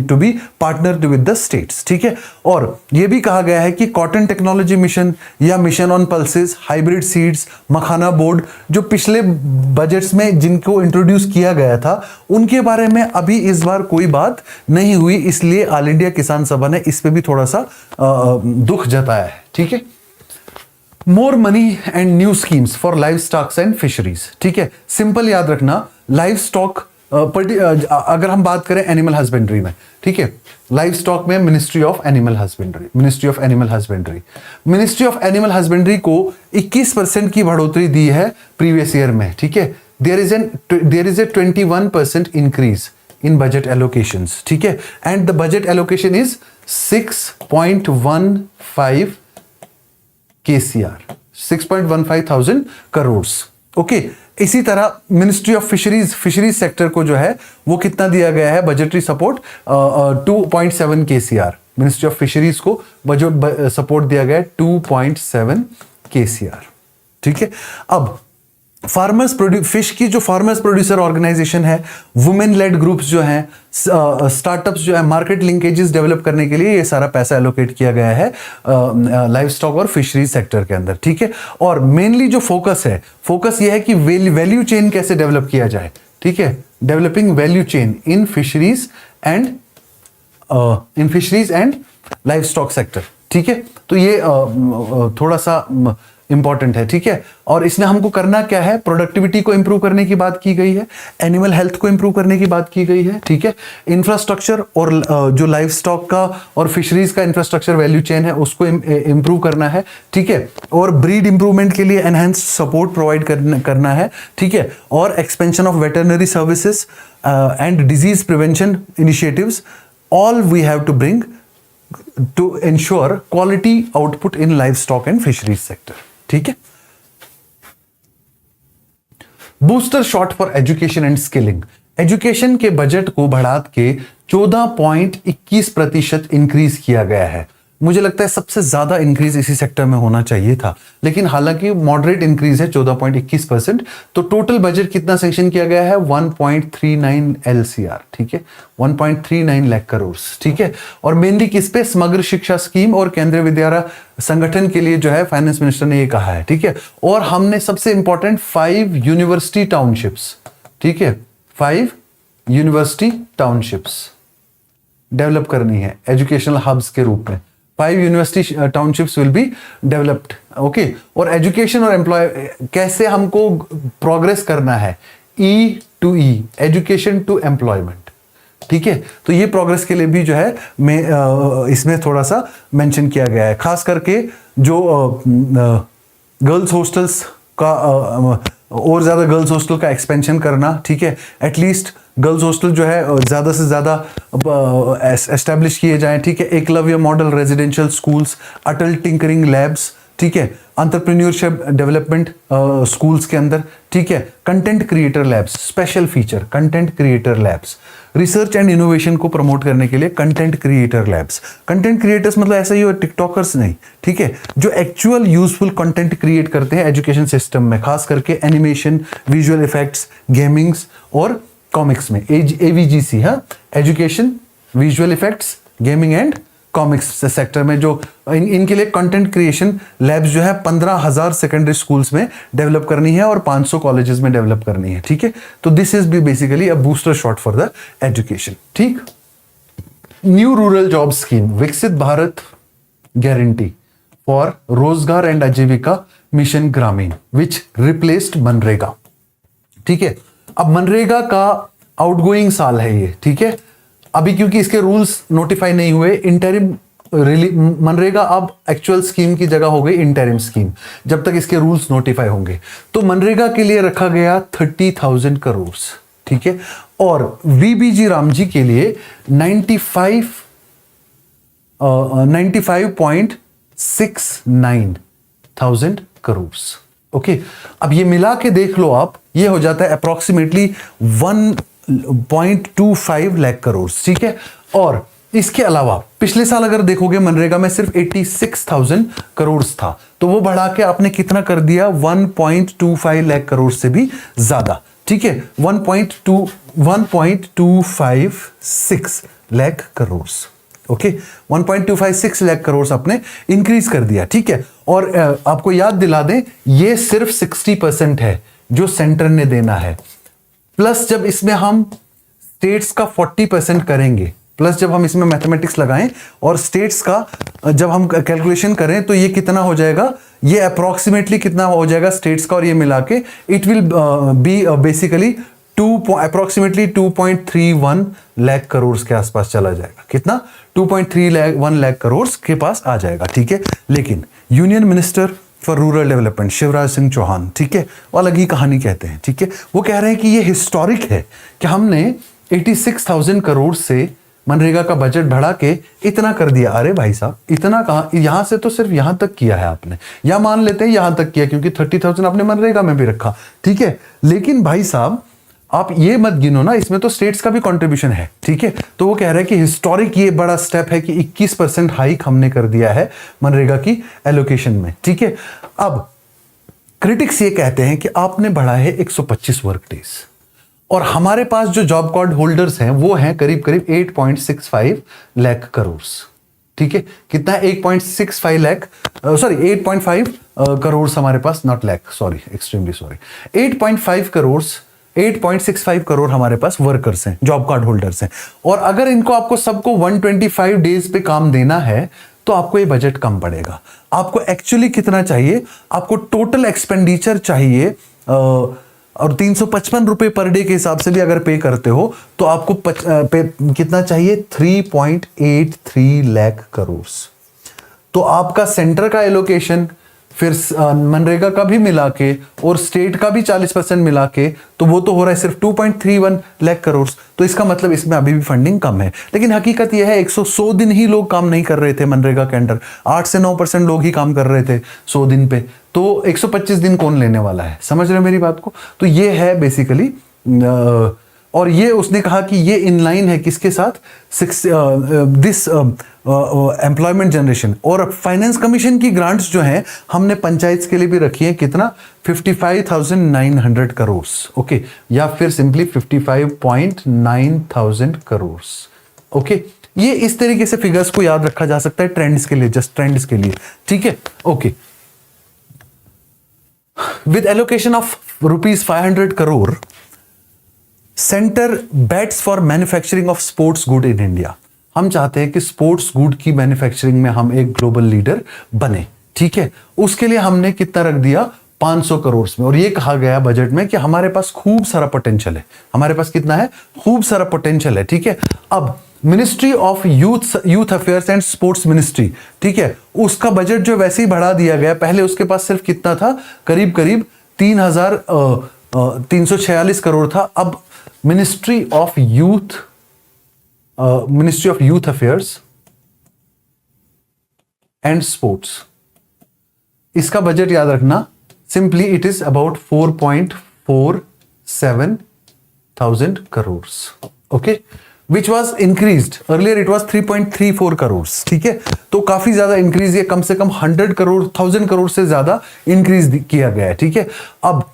to be partnered with the states, ठीक है। और यह भी कहा गया है कि कॉटन टेक्नोलॉजी मिशन या mission on pulses, hybrid seeds, makhana board जो पिछले बजट्स में जिनको इंट्रोड्यूस किया गया था उनके बारे में अभी इस बार कोई बात नहीं हुई, इसलिए ऑल इंडिया किसान सभा ने इस पे भी थोड़ा सा दुख जताया है, ठीक है। More money and new schemes for live stocks and fisheries, ठीक है। सिंपल याद रखना, लाइव स्टॉक अगर हम बात करें एनिमल हस्बेंड्री में, ठीक है, लाइव स्टॉक में मिनिस्ट्री ऑफ एनिमल हस्बेंड्री को 21% की बढ़ोतरी दी है प्रीवियस ईयर में, ठीक है। There is a 21% increase in budget allocations, ठीक है, and the budget allocation is 6.15 KCR, 6.15 thousand crore, okay. इसी तरह मिनिस्ट्री ऑफ फिशरीज सेक्टर को जो है वो कितना दिया गया है budgetary support, 2.7 KCR। Ministry of fisheries को बजट सपोर्ट दिया गया है 2.7 KCR, ठीक है। अब फिश की जो फार्मर्स प्रोड्यूसर ऑर्गेनाइजेशन है, वुमेन लेड ग्रुप्स जो हैं, स्टार्टअप्स जो है, मार्केट लिंकेजेस डेवलप करने के लिए ये सारा पैसा एलोकेट किया गया है लाइव स्टॉक और फिशरीज सेक्टर के अंदर, ठीक है। और मेनली जो फोकस ये है कि वैल्यू चेन कैसे डेवलप किया जाए, ठीक है, developing value chain in fisheries and live stock sector, ठीक है। तो ये थोड़ा सा इंपॉर्टेंट है, ठीक है। और इसमें हमको करना क्या है, प्रोडक्टिविटी को इंप्रूव करने की बात की गई है, एनिमल हेल्थ को इंप्रूव करने की बात की गई है, ठीक है। इंफ्रास्ट्रक्चर और जो लाइव स्टॉक का और फिशरीज का इंफ्रास्ट्रक्चर वैल्यू चेन है उसको इंप्रूव करना है, ठीक है। और ब्रीड इंप्रूवमेंट के लिए एनहांस सपोर्ट प्रोवाइड करना है, ठीक है। और expansion of veterinary services and disease prevention initiatives, all we have to bring to ensure quality output in livestock and fisheries sector, ठीक है। Booster shot for education and skilling, education के budget को बढ़ा के 14.21% increase किया गया है। मुझे लगता है सबसे ज्यादा इंक्रीज इसी सेक्टर में होना चाहिए था, लेकिन हालांकि मॉडरेट इंक्रीज है 14.21%। तो टोटल बजट कितना सैंक्शन किया गया है, 1.39 LCR, ठीक है, 1.39 लाख करोड़, ठीक है। और मेनली किस पे, समग्र शिक्षा स्कीम और केंद्रीय विद्यालय संगठन के लिए जो है फाइनेंस मिनिस्टर ने ये कहा है, ठीक है। और हमने सबसे इंपॉर्टेंट 5 यूनिवर्सिटी टाउनशिप्स, ठीक है, 5 यूनिवर्सिटी टाउनशिप्स डेवलप करनी है एजुकेशनल हब्स के रूप में। 5 university townships will be developed, okay. और एजुकेशन और एम्प्लॉय कैसे हमको प्रोग्रेस करना है, E2E, एजुकेशन टू एम्प्लॉयमेंट, ठीक है। तो ये प्रोग्रेस के लिए भी जो है इसमें थोड़ा सा मेंशन किया गया है, खास करके जो गर्ल्स हॉस्टल्स का और ज्यादा गर्ल्स हॉस्टल का एक्सपेंशन करना, ठीक है। एटलीस्ट गर्ल्स हॉस्टल जो है ज़्यादा से ज़्यादा एस्टेब्लिश किए जाएं, ठीक है। एकलव्य मॉडल रेजिडेंशियल स्कूल्स, अटल टिंकरिंग लैब्स, ठीक है, एंटरप्रेन्योरशिप डेवलपमेंट स्कूल्स के अंदर, ठीक है। Content creator labs, special feature content creator labs, research and innovation को प्रमोट करने के लिए content creator labs. Content creators मतलब ऐसा ही हो टिकटॉकर्स नहीं, ठीक है, जो एक्चुअल यूजफुल कंटेंट क्रिएट करते हैं एजुकेशन सिस्टम में, खास करके एनिमेशन, विजुअल इफेक्ट्स, गेमिंग्स और कॉमिक्स में, AVGC, हाँ, education, visual effects, gaming and comics sector में जो इनके लिए कंटेंट क्रिएशन लैब्स जो है 15,000 सेकेंडरी स्कूल्स में डेवलप करनी है और 500 कॉलेजेस में डेवलप करनी है, ठीक है। तो this is be basically a booster shot for the education, ठीक। New rural job scheme, Viksit Bharat guarantee for Rozgar and Ajeevika mission Gramin which replaced MNREGA. ठीक है, अब मनरेगा का आउटगोइंग साल है ये। ठीक है, अभी क्योंकि इसके रूल्स नोटिफाई नहीं हुए, इंटरिम मनरेगा अब एक्चुअल स्कीम की जगह हो गई इंटरिम स्कीम, जब तक इसके रूल्स नोटिफाई होंगे। तो मनरेगा के लिए रखा गया 30,000 करोड़। ठीक है, और वीबीजी रामजी के लिए 95.69 थाउजेंड करोड़। ओके, अब ये मिला के देख लो आप, ये हो जाता है अप्रोक्सीमेटली 1.25 लाख करोड़। ठीक है, और इसके अलावा पिछले साल अगर देखोगे मनरेगा में सिर्फ 86,000 करोड़ था, तो वो बढ़ा के आपने कितना कर दिया, 1.25 लाख करोड़ से भी ज्यादा। ठीक है, 1.256 लाख करोड़। ओके, 1.256 लाख करोड़ आपने इंक्रीज कर दिया। ठीक है, और आपको याद दिला दें, ये सिर्फ 60% है जो सेंटर ने देना है, प्लस जब इसमें हम स्टेट्स का 40% करेंगे, प्लस जब हम इसमें मैथमेटिक्स लगाएं और स्टेट्स का जब हम कैलकुलेशन करें, तो ये कितना हो जाएगा, ये अप्रोक्सीमेटली कितना हो जाएगा स्टेट्स का और ये मिला के, it will be basically approximately 2.31 lakh crore के आसपास चला जाएगा। कितना, 2.31 लाख करोड़ के पास आ जाएगा। ठीक है, लेकिन union minister for rural development Shivraj Singh Chouhan, ठीक है, वो अलग ही कहानी कहते हैं। ठीक है, वो कह रहे हैं कि ये हिस्टोरिक है कि हमने 86,000 करोड़ से मनरेगा का बजट बढ़ा के इतना कर दिया। अरे भाई साहब, इतना कहाँ, यहां से तो सिर्फ यहां तक किया है आपने, या मान लेते हैं यहां तक किया क्योंकि 30,000 आपने मनरेगा में भी रखा। ठीक है, लेकिन भाई साहब आप ये मत गिनो ना, इसमें तो स्टेट्स का भी कंट्रीब्यूशन है। ठीक है, तो वो कह रहे हैं कि हिस्टोरिक ये बड़ा स्टेप है कि 21% हाइक हमने कर दिया है मनरेगा की एलोकेशन में। ठीक है, अब क्रिटिक्स ये कहते हैं कि आपने बढ़ा है 125 वर्क डेज, और हमारे पास जो जॉब कार्ड होल्डर्स हैं वो हैं करीब करीब 8.65 लाख करोड़। ठीक है, कितना, 8.65 लाख, सॉरी 8.5 करोड़ हमारे पास, not lakh, sorry, extremely sorry, 8.65 crore हमारे पास वर्कर्स हैं, जॉब कार्ड होल्डर्स हैं। और अगर इनको आपको सबको 125 डेज पे काम देना है तो आपको ये बजट कम पड़ेगा। आपको एक्चुअली कितना चाहिए, आपको टोटल एक्सपेंडिचर चाहिए, और 355 रुपए पर डे के हिसाब से भी अगर पे करते हो तो आपको कितना चाहिए, 3.83 लाख करोड़। तो आपका सेंटर का एलोकेशन फिर मनरेगा का भी मिला के और स्टेट का भी 40% मिला के, तो वो तो हो रहा है सिर्फ 2.31 लाख करोड़। तो इसका मतलब इसमें अभी भी फंडिंग कम है। लेकिन हकीकत यह है 100 दिन ही लोग काम नहीं कर रहे थे मनरेगा के अंडर, 8 से 9% लोग ही काम कर रहे थे 100 दिन पे, तो 125 दिन कौन लेने वाला है, समझ रहे हो मेरी बात को। तो ये है बेसिकली, और ये उसने कहा कि ये इनलाइन है किसके साथ, दिस एम्प्लॉयमेंट जनरेशन। और फाइनेंस कमीशन की ग्रांट्स जो हैं हमने पंचायत के लिए भी रखी है, कितना, 55,900 करोड़। ओके, या फिर सिंपली 55.9 थाउजेंड करोड़। ओके, ये इस तरीके से फिगर्स को याद रखा जा सकता है ट्रेंड्स के लिए, जस्ट ट्रेंड्स के लिए। ठीक है, okay, with allocation of ₹500 crore, centre bets for manufacturing of sports good in India. हम चाहते हैं कि स्पोर्ट्स गुड की मैन्युफैक्चरिंग में हम एक ग्लोबल लीडर बने। ठीक है, उसके लिए हमने कितना रख दिया, 500 करोड़ में। और ये कहा गया बजट में कि हमारे पास खूब सारा पोटेंशियल है, हमारे पास कितना है, खूब सारा पोटेंशियल है। ठीक है, अब ministry of youth affairs and sports ministry, ठीक है, उसका बजट जो वैसे ही बढ़ा दिया गया। पहले उसके पास सिर्फ कितना था, करीब करीब 3,346 करोड़ था। अब ministry of youth affairs and sports, इसका बजट याद रखना, simply it is about 4.47 thousand crore. Okay, which was increased, earlier it was 3.34 crore. ठीक है, तो काफी ज्यादा इंक्रीज, ये कम से कम 100 करोड़ 1000 करोड़ से ज्यादा इंक्रीज किया गया है। ठीक है, अब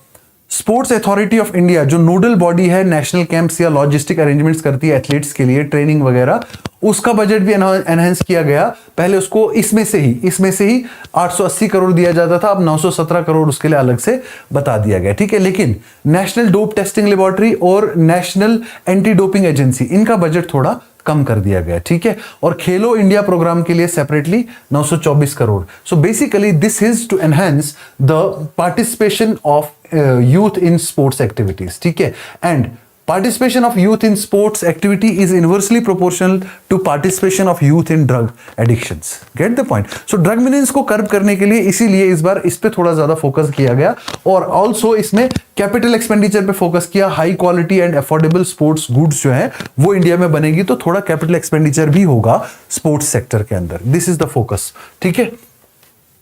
स्पोर्ट्स अथॉरिटी ऑफ इंडिया जो नोडल बॉडी है, नेशनल कैंप्स या लॉजिस्टिक अरेंजमेंट्स करती है एथलीट्स के लिए, ट्रेनिंग वगैरह, उसका बजट भी एनहांस किया गया। पहले उसको इसमें से ही 880 करोड़ दिया जाता था, अब 917 करोड़ उसके लिए अलग से बता दिया गया। ठीक है, लेकिन नेशनल डोप टेस्टिंग लेबोरेटरी और नेशनल एंटी डोपिंग एजेंसी, इनका बजट थोड़ा कम कर दिया गया, ठीक है। और खेलो इंडिया प्रोग्राम के लिए separately 924 crore. So basically this is to enhance the participation of youth in sports activities, ठीक है। And participation of youth in sports activity is inversely proportional to participation of youth in drug addictions. Get the point? So drug menace को कर्ब करने के लिए इसीलिए इस बार इस पे थोड़ा ज्यादा फोकस किया गया, और ऑल्सो इसमें कैपिटल एक्सपेंडिचर पे फोकस किया। High quality and affordable sports goods जो है वो इंडिया में बनेगी, तो थोड़ा कैपिटल एक्सपेंडिचर भी होगा स्पोर्ट्स सेक्टर के अंदर। दिस इज द फोकस, ठीक है।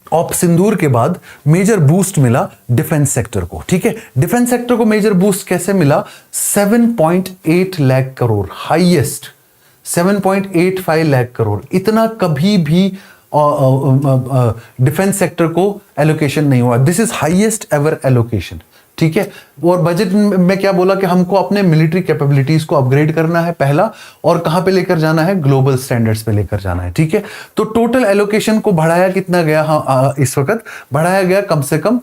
ऑप सिंदूर के बाद मेजर बूस्ट मिला डिफेंस सेक्टर को, ठीक है। डिफेंस सेक्टर को मेजर बूस्ट कैसे मिला? 7.8 लाख करोड़, हाईएस्ट 7.85 लाख करोड़। इतना कभी भी डिफेंस सेक्टर को एलोकेशन नहीं हुआ। This is highest ever allocation, ठीक है। और बजट में क्या बोला कि हमको अपने मिलिट्री कैपेबिलिटीज को अपग्रेड करना है पहला, और कहां पे लेकर जाना है? ग्लोबल स्टैंडर्ड्स पे लेकर जाना है, ठीक है। तो टोटल एलोकेशन को बढ़ाया कितना गया? हाँ, इस वक्त बढ़ाया गया कम से कम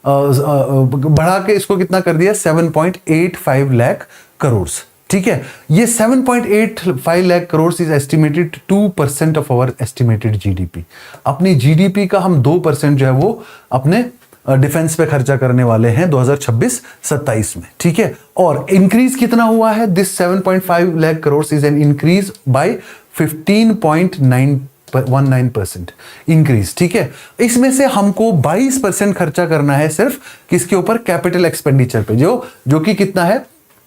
बढ़ा के इसको कितना कर दिया? 7.85 लाख करोड़, ठीक है। ये 7.85 lakh crore is estimated 2% of our estimated GDP. अपनी जीडीपी का हम 2% जो है वो अपने डिफेंस पे खर्चा करने वाले हैं 2026-27 में, ठीक है। और इंक्रीज कितना हुआ है? This 7.5 lakh crore is an increase by 15.919% increase, ठीक है। इसमें से हमको 22% खर्चा करना है सिर्फ किसके ऊपर? कैपिटल एक्सपेंडिचर पे, जो कि कितना है?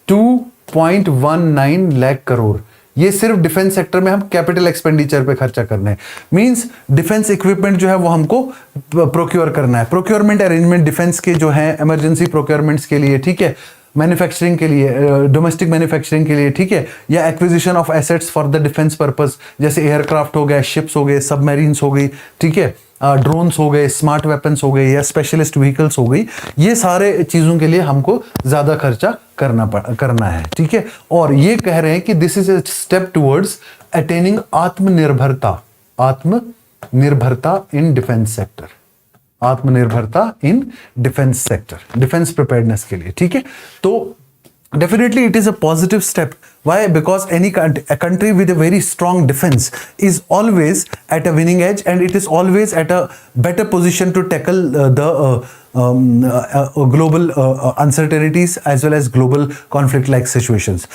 2.19 लाख करोड़। ये सिर्फ डिफेंस सेक्टर में हम कैपिटल एक्सपेंडिचर पे खर्चा करना है। मींस डिफेंस इक्विपमेंट जो है वो हमको प्रोक्योर करना है। प्रोक्योरमेंट अरेंजमेंट डिफेंस के जो है इमरजेंसी प्रोक्योरमेंट्स के लिए, ठीक है, मैन्युफैक्चरिंग के लिए, डोमेस्टिक मैन्युफैक्चरिंग के लिए, ठीक है, या acquisition of assets for the defence purpose, जैसे एयरक्राफ्ट हो गए, शिप्स हो गए, सबमरीन्स हो गई, ठीक है, ड्रोन्स हो गए, स्मार्ट वेपन्स हो गए, या स्पेशलिस्ट व्हीकल्स हो गई। ये सारे चीजों के लिए हमको ज्यादा खर्चा करना है, ठीक है। और ये कह रहे हैं कि this is a step towards attaining आत्मनिर्भरता इन डिफेंस सेक्टर, आत्मनिर्भरता in defence sector, defence preparedness के लिए, ठीक है। तो definitely it is a positive step. Why? Because a country with a very strong defense is always at a winning edge, and it is always at a better position to tackle the global uncertainties as well as global conflict like situations,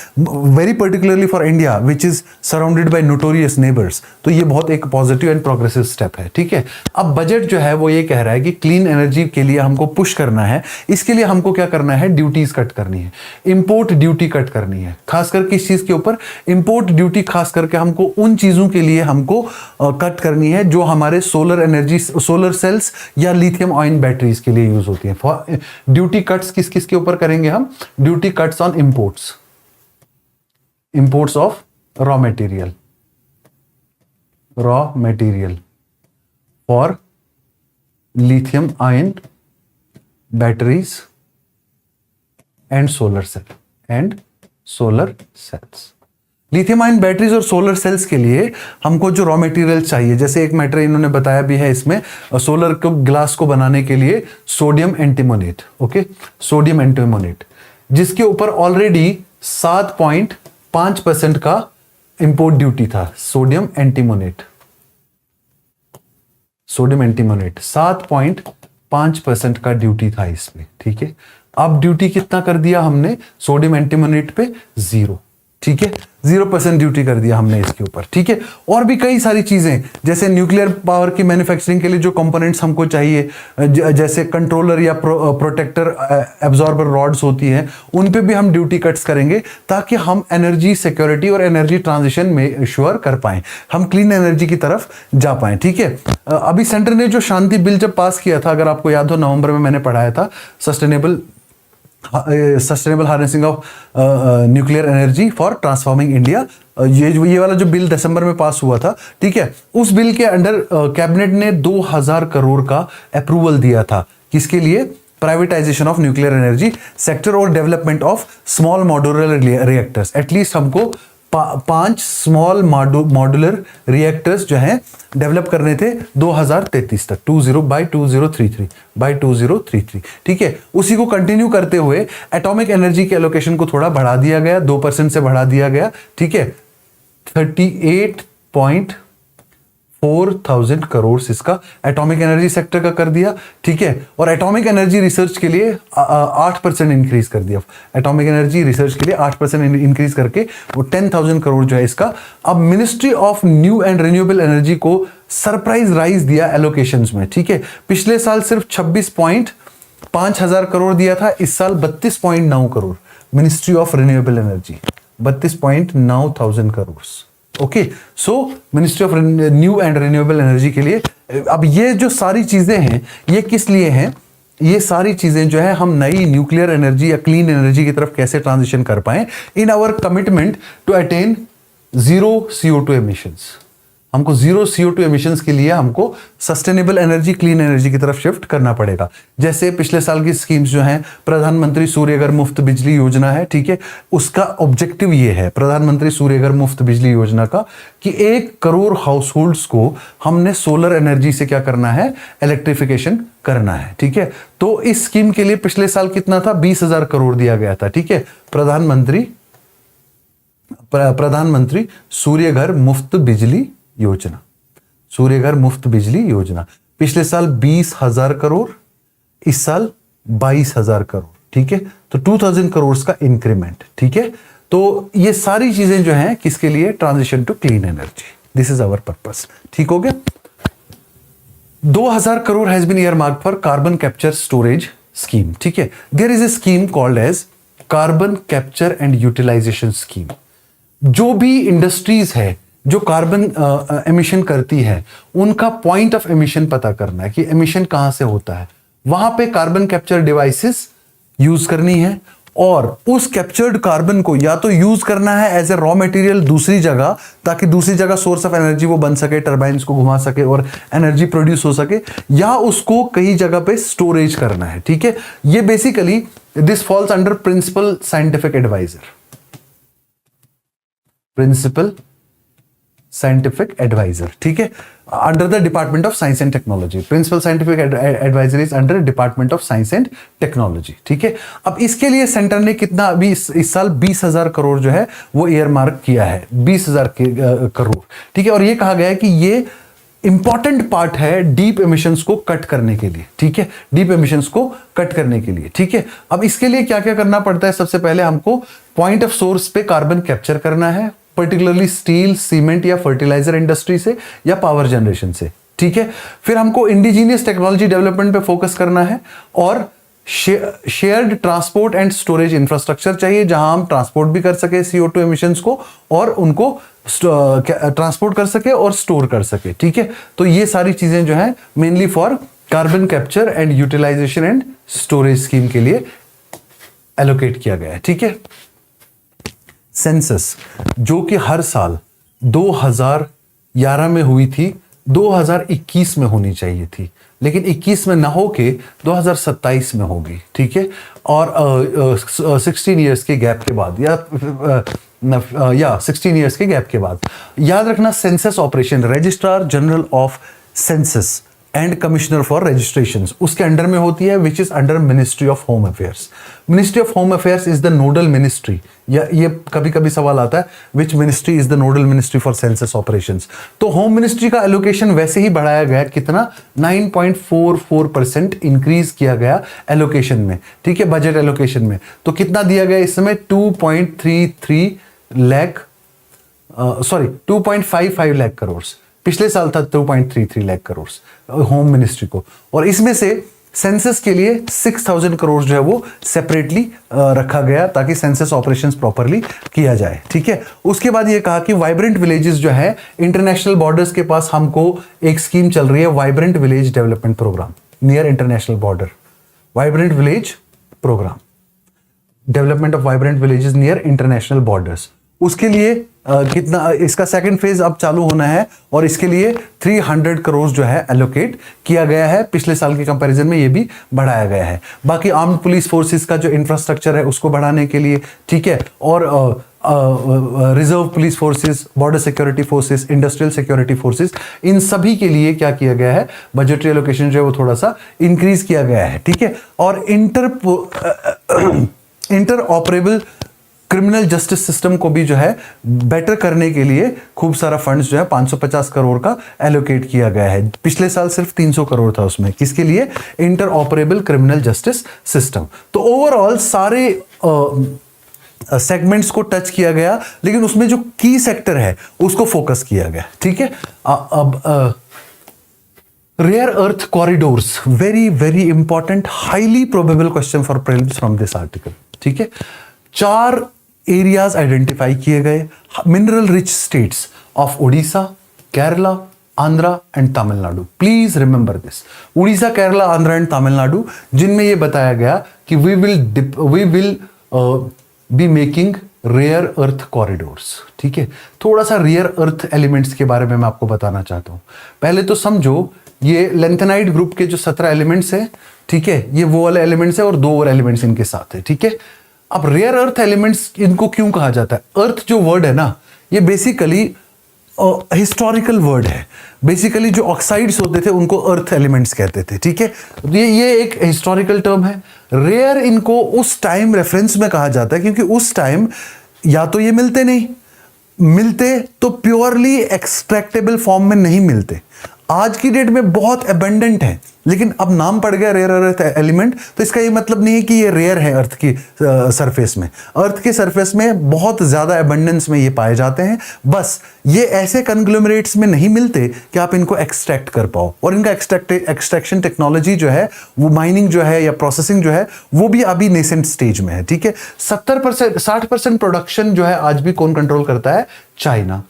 very particularly for India which is surrounded by notorious neighbors. तो ये बहुत एक positive and progressive step है, ठीक है। अब budget जो है वो ये कह रहा है कि क्लीन एनर्जी के लिए हमको पुश करना है। इसके लिए हमको क्या करना है? ड्यूटीज कट करनी है, इंपोर्ट ड्यूटी कट करनी है। खासकर किस चीज के ऊपर? इंपोर्ट ड्यूटी खास करके हमको उन चीजों के लिए हमको कट करनी है जो हमारे सोलर एनर्जी, सोलर सेल्स या लिथियम आयन बैटरीज के लिए यूज होती है। ड्यूटी कट्स किस किस के ऊपर करेंगे हम? Duty cuts on imports of raw material for lithium ion batteries and solar cells. Lithium ion batteries और सोलर सेल्स के लिए हमको जो रॉ मटेरियल चाहिए, जैसे एक मैटर इन्होंने बताया भी है इसमें, सोलर को ग्लास को बनाने के लिए sodium antimonate, okay, sodium antimonate, जिसके ऊपर ऑलरेडी 7.5% का इंपोर्ट ड्यूटी था। सोडियम एंटीमोनेट 7.5% का ड्यूटी था इस पे, ठीक है। अब ड्यूटी कितना कर दिया हमने? सोडियम एंटीमोनेट पे 0, ठीक है, 0% ड्यूटी कर दिया हमने इसके ऊपर, ठीक है। और भी कई सारी चीजें, जैसे न्यूक्लियर पावर की मैन्युफैक्चरिंग के लिए जो कंपोनेंट्स हमको चाहिए, जैसे कंट्रोलर या प्रोटेक्टर एब्जॉर्बर रॉड्स होती हैं, उन पे भी हम ड्यूटी कट्स करेंगे ताकि हम एनर्जी सिक्योरिटी और एनर्जी ट्रांजिशन में श्योर कर पाएं, हम क्लीन एनर्जी की तरफ जा पाएं, ठीक है। अभी सेंटर ने जो शांति बिल जब पास किया था, अगर आपको याद हो, नवंबर में मैंने पढ़ाया था, sustainable harnessing of nuclear energy for transforming India, ये वाला जो बिल दिसंबर में पास हुआ था, ठीक है। उस बिल के अंडर कैबिनेट ने 2000 करोड़ का अप्रूवल दिया था। किसके लिए? Privatisation of nuclear energy sector और development of small modular reactors. At least हमको 5 स्मॉल मॉड्यूलर रिएक्टर्स जो हैं डेवलप करने थे 2033 तक, 2033, ठीक है। उसी को कंटिन्यू करते हुए एटॉमिक एनर्जी के एलोकेशन को थोड़ा बढ़ा दिया गया, 2% से बढ़ा दिया गया, ठीक है। 38,400 करोड़ इसका एटॉमिक एनर्जी सेक्टर का कर दिया, ठीक है। और एटॉमिक एनर्जी रिसर्च के लिए 8% इंक्रीज कर दिया। एटॉमिक एनर्जी रिसर्च के लिए 8% इंक्रीज करके वो 10,000 करोड़ जो है इसका। अब ministry of new and renewable energy को सरप्राइज राइज दिया एलोकेशंस में, ठीक है। पिछले साल सिर्फ 26.5 हजार करोड़ दिया था, इस साल 32.9 crore. Ministry of renewable energy 32.9 thousand crore. Okay, so ministry of new and renewable energy के लिए। अब ये जो सारी चीजें हैं ये किस लिए हैं? ये सारी चीजें जो है हम नई न्यूक्लियर एनर्जी या क्लीन एनर्जी की तरफ कैसे ट्रांजिशन कर पाए in our commitment to attain zero CO2 emissions. हमको जीरो CO2 एमिशंस के लिए हमको सस्टेनेबल एनर्जी, क्लीन एनर्जी की तरफ शिफ्ट करना पड़ेगा। जैसे पिछले साल की स्कीम्स जो हैं, प्रधानमंत्री सूर्यघर मुफ्त बिजली योजना है, ठीक है। उसका ऑब्जेक्टिव ये है प्रधानमंत्री सूर्यघर मुफ्त बिजली योजना का कि 1 करोड़ हाउस होल्ड्स को हमने सोलर एनर्जी से क्या करना है, इलेक्ट्रिफिकेशन करना है, ठीक है। तो इस स्कीम के लिए पिछले साल कितना था, 20,000 करोड़ दिया गया था, ठीक है। प्रधानमंत्री सूर्यघर मुफ्त बिजली योजना, सूर्यघर मुफ्त बिजली योजना। पिछले साल 20,000 करोड़, इस साल 22,000 करोड़, ठीक है। तो 2,000 करोड़ का इंक्रीमेंट, ठीक है। तो ये सारी चीजें जो हैं किसके लिए, transition to clean energy, this is our purpose, ठीक हो गया। 2,000 crore has been earmarked for carbon capture storage scheme, ठीक है। There is a scheme called as carbon capture and utilisation scheme. जो भी इंडस्ट्रीज है जो कार्बन एमिशन करती है, उनका पॉइंट ऑफ एमिशन पता करना है कि एमिशन कहां से होता है। वहां पे कार्बन कैप्चर डिवाइसेस यूज करनी है और उस कैप्चर्ड कार्बन को या तो यूज करना है एज ए रॉ मटेरियल दूसरी जगह, ताकि दूसरी जगह सोर्स ऑफ एनर्जी वो बन सके, टरबाइन्स को घुमा सके और एनर्जी प्रोड्यूस हो सके, या उसको कई जगह पे स्टोरेज करना है, ठीक है। ये basically this falls under principal scientific advisor, principal scientific advisor, ठीक है, under the department of science and technology. Principal scientific advisor is under department of science and technology, ठीक है। अब इसके लिए सेंटर ने कितना अभी इस साल 20,000 करोड़ जो है वो ईयरमार्क किया है, 20,000 करोड़, ठीक है। और ये कहा गया है कि ये इंपॉर्टेंट पार्ट है डीप एमिशंस को कट करने के लिए, ठीक है, डीप एमिशंस को कट करने के लिए, ठीक है। अब इसके लिए क्या क्या करना पड़ता है, सबसे पहले हमको पॉइंट ऑफ सोर्स पे कार्बन कैप्चर करना है, पर्टिकुलरली स्टील, सीमेंट या फर्टिलाइजर इंडस्ट्री से या पावर जनरेशन से, ठीक है। फिर हमको इंडिजीनियस टेक्नोलॉजी डेवलपमेंट पे फोकस करना है और shared transport and storage infrastructure चाहिए, जहां हम ट्रांसपोर्ट भी कर सके CO2 एमिशंस को और उनको ट्रांसपोर्ट कर सके और स्टोर कर सके, ठीक है। तो ये सारी चीजें जो है mainly for carbon capture and utilisation and storage scheme के लिए एलोकेट किया गया है, ठीक है। सेंसस जो कि हर साल 2011 में हुई थी, 2021 में होनी चाहिए थी, लेकिन 21 में ना होके 2027 में होगी, ठीक है। और 16 इयर्स के गैप के बाद या 16 इयर्स के गैप के बाद। याद रखना, census operation registrar general of census and commissioner for registrations उसके अंडर में होती है, which is under ministry of home affairs. Ministry of home affairs is the nodal ministry, या ये कभी कभी सवाल आता है which ministry is the nodal ministry for census operations. तो होम मिनिस्ट्री का एलोकेशन वैसे ही बढ़ाया गया, कितना 9.44% इंक्रीज किया गया एलोकेशन में, ठीक है, बजट एलोकेशन में। तो कितना दिया गया इस समय, 2.55 लाख करोड़। पिछले साल था 2.33 लाख करोड़ होम मिनिस्ट्री को, और इसमें से सेंसस के लिए 6,000 करोड़ जो है वो सेपरेटली रखा गया ताकि सेंसस ऑपरेशंस प्रॉपरली किया जाए, ठीक है। उसके बाद ये कहा कि वाइब्रेंट विलेजेस जो है इंटरनेशनल बॉर्डर्स के पास, हमको एक स्कीम चल रही है vibrant village development programme near international border, vibrant village programme, development of vibrant villages near international borders. उसके लिए कितना, इसका सेकंड फेज अब चालू होना है और इसके लिए 300 करोड़ जो है एलोकेट किया गया है। पिछले साल के कंपैरिजन में ये भी बढ़ाया गया है। बाकी आर्म्ड पुलिस फोर्सेस का जो इंफ्रास्ट्रक्चर है उसको बढ़ाने के लिए, ठीक है, और reserve police forces, border security forces, industrial security forces, इन सभी के लिए क्या किया गया है, बजटरी एलोकेशन जो है वो थोड़ा सा इंक्रीज किया गया है, ठीक है। और inter operable criminal justice system को भी जो है बेटर करने के लिए खूब सारा फंड्स जो है 550 करोड़ का एलोकेट किया गया है। पिछले साल सिर्फ 300 करोड़ था उसमें, किसके लिए? Inter operable criminal justice system. तो ओवरऑल सारे सेगमेंट्स को टच किया गया, लेकिन उसमें जो की सेक्टर है उसको फोकस किया गया। ठीक है, अब rare earth corridors, very very important, highly probable question for prelims from this article. ठीक है, 4 एरियाज आइडेंटिफाई किए गए, mineral rich states of Orissa, Kerala, Andhra and Tamil Nadu. Please remember this, Orissa, Kerala, Andhra and Tamil Nadu, जिनमें यह बताया गया कि we will be making rare earth corridors. ठीक है, थोड़ा सा रेयर अर्थ एलिमेंट्स के बारे में मैं आपको बताना चाहता हूं। पहले तो समझो, ये लेंथेनाइट ग्रुप के जो 17 एलिमेंट्स हैं, ठीक है, ये वो वाले एलिमेंट्स है और 2 और एलिमेंट्स इनके साथ है। ठीक है, अब रेयर अर्थ एलिमेंट्स इनको क्यों कहा जाता है? अर्थ जो वर्ड है ना, ये बेसिकली हिस्टोरिकल वर्ड है। बेसिकली जो ऑक्साइड्स होते थे उनको अर्थ एलिमेंट्स कहते थे। ठीक है, ये एक हिस्टोरिकल टर्म है। रेयर इनको उस टाइम रेफरेंस में कहा जाता है क्योंकि उस टाइम या तो ये मिलते नहीं, मिलते तो प्योरली एक्सट्रैक्टेबल फॉर्म में नहीं मिलते। आज की डेट में बहुत एबंडेंट है, लेकिन अब नाम पड़ गया रेयर अर्थ एलिमेंट, तो इसका ये मतलब नहीं है कि ये रेयर है अर्थ की सरफेस में। अर्थ के सरफेस में बहुत ज्यादा एबंडेंस में ये पाए जाते हैं, बस ये ऐसे कंग्लोमरेट्स में नहीं मिलते कि आप इनको एक्सट्रैक्ट कर पाओ। और इनका एक्सट्रैक्शन टेक्नोलॉजी जो है, वो माइनिंग जो है या प्रोसेसिंग जो है, वो भी अभी नेसेंट स्टेज में है। ठीक है, 70% 60% प्रोडक्शन जो है आज भी कौन कंट्रोल करता है? चाइना।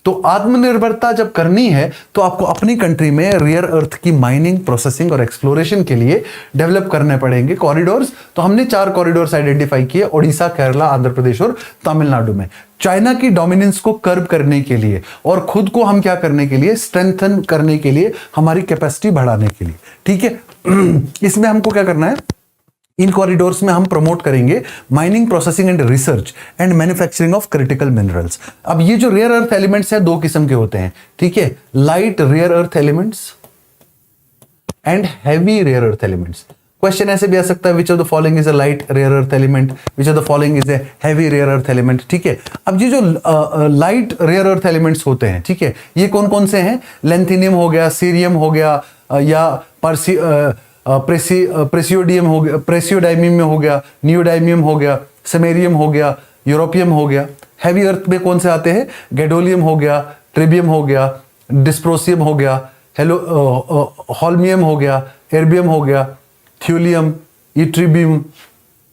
तो आत्मनिर्भरता जब करनी है तो आपको अपनी कंट्री में रेयर अर्थ की माइनिंग, प्रोसेसिंग और एक्सप्लोरेशन के लिए डेवलप करने पड़ेंगे कॉरिडोर्स। तो हमने 4 कॉरिडोर्स आइडेंटिफाई किए, ओडिशा, केरला, आंध्र प्रदेश और तमिलनाडु में, चाइना की डोमिनेंस को कर्ब करने के लिए और खुद को हम क्या करने के लिए? स्ट्रेंथन करने के लिए, हमारी कैपेसिटी बढ़ाने के लिए। ठीक है, इसमें हमको क्या करना है? इन कॉरिडोर्स में हम प्रमोट करेंगे mining, processing and research and manufacturing of critical minerals. अब ये जो रेयर अर्थ एलिमेंट्स हैं 2 किस्म के होते हैं। ठीक है, light rare earth elements and heavy rare earth elements. Question ऐसे भी आ सकता है, which of the following is a light rare earth element, which of the following is a heavy rare earth element. ठीक है, अब ये जो लाइट रेयर अर्थ एलिमेंट्स होते हैं, ठीक है, ये कौन कौन से हैं? लेंथिनियम हो गया, सीरियम हो गया, या प्रेसियोडियम हो गया, प्रेसियोडाइमियम हो गया, नियोडाइमियम हो गया, समेरियम हो गया, यूरोपियम हो गया। हैवी अर्थ में कौन से आते हैं? गैडोलियम हो गया, ट्रिबियम हो गया, डिस्प्रोसियम हो गया, होल्मियम हो गया, एर्बियम हो गया, थ्यूलियम, इट्रिबियम,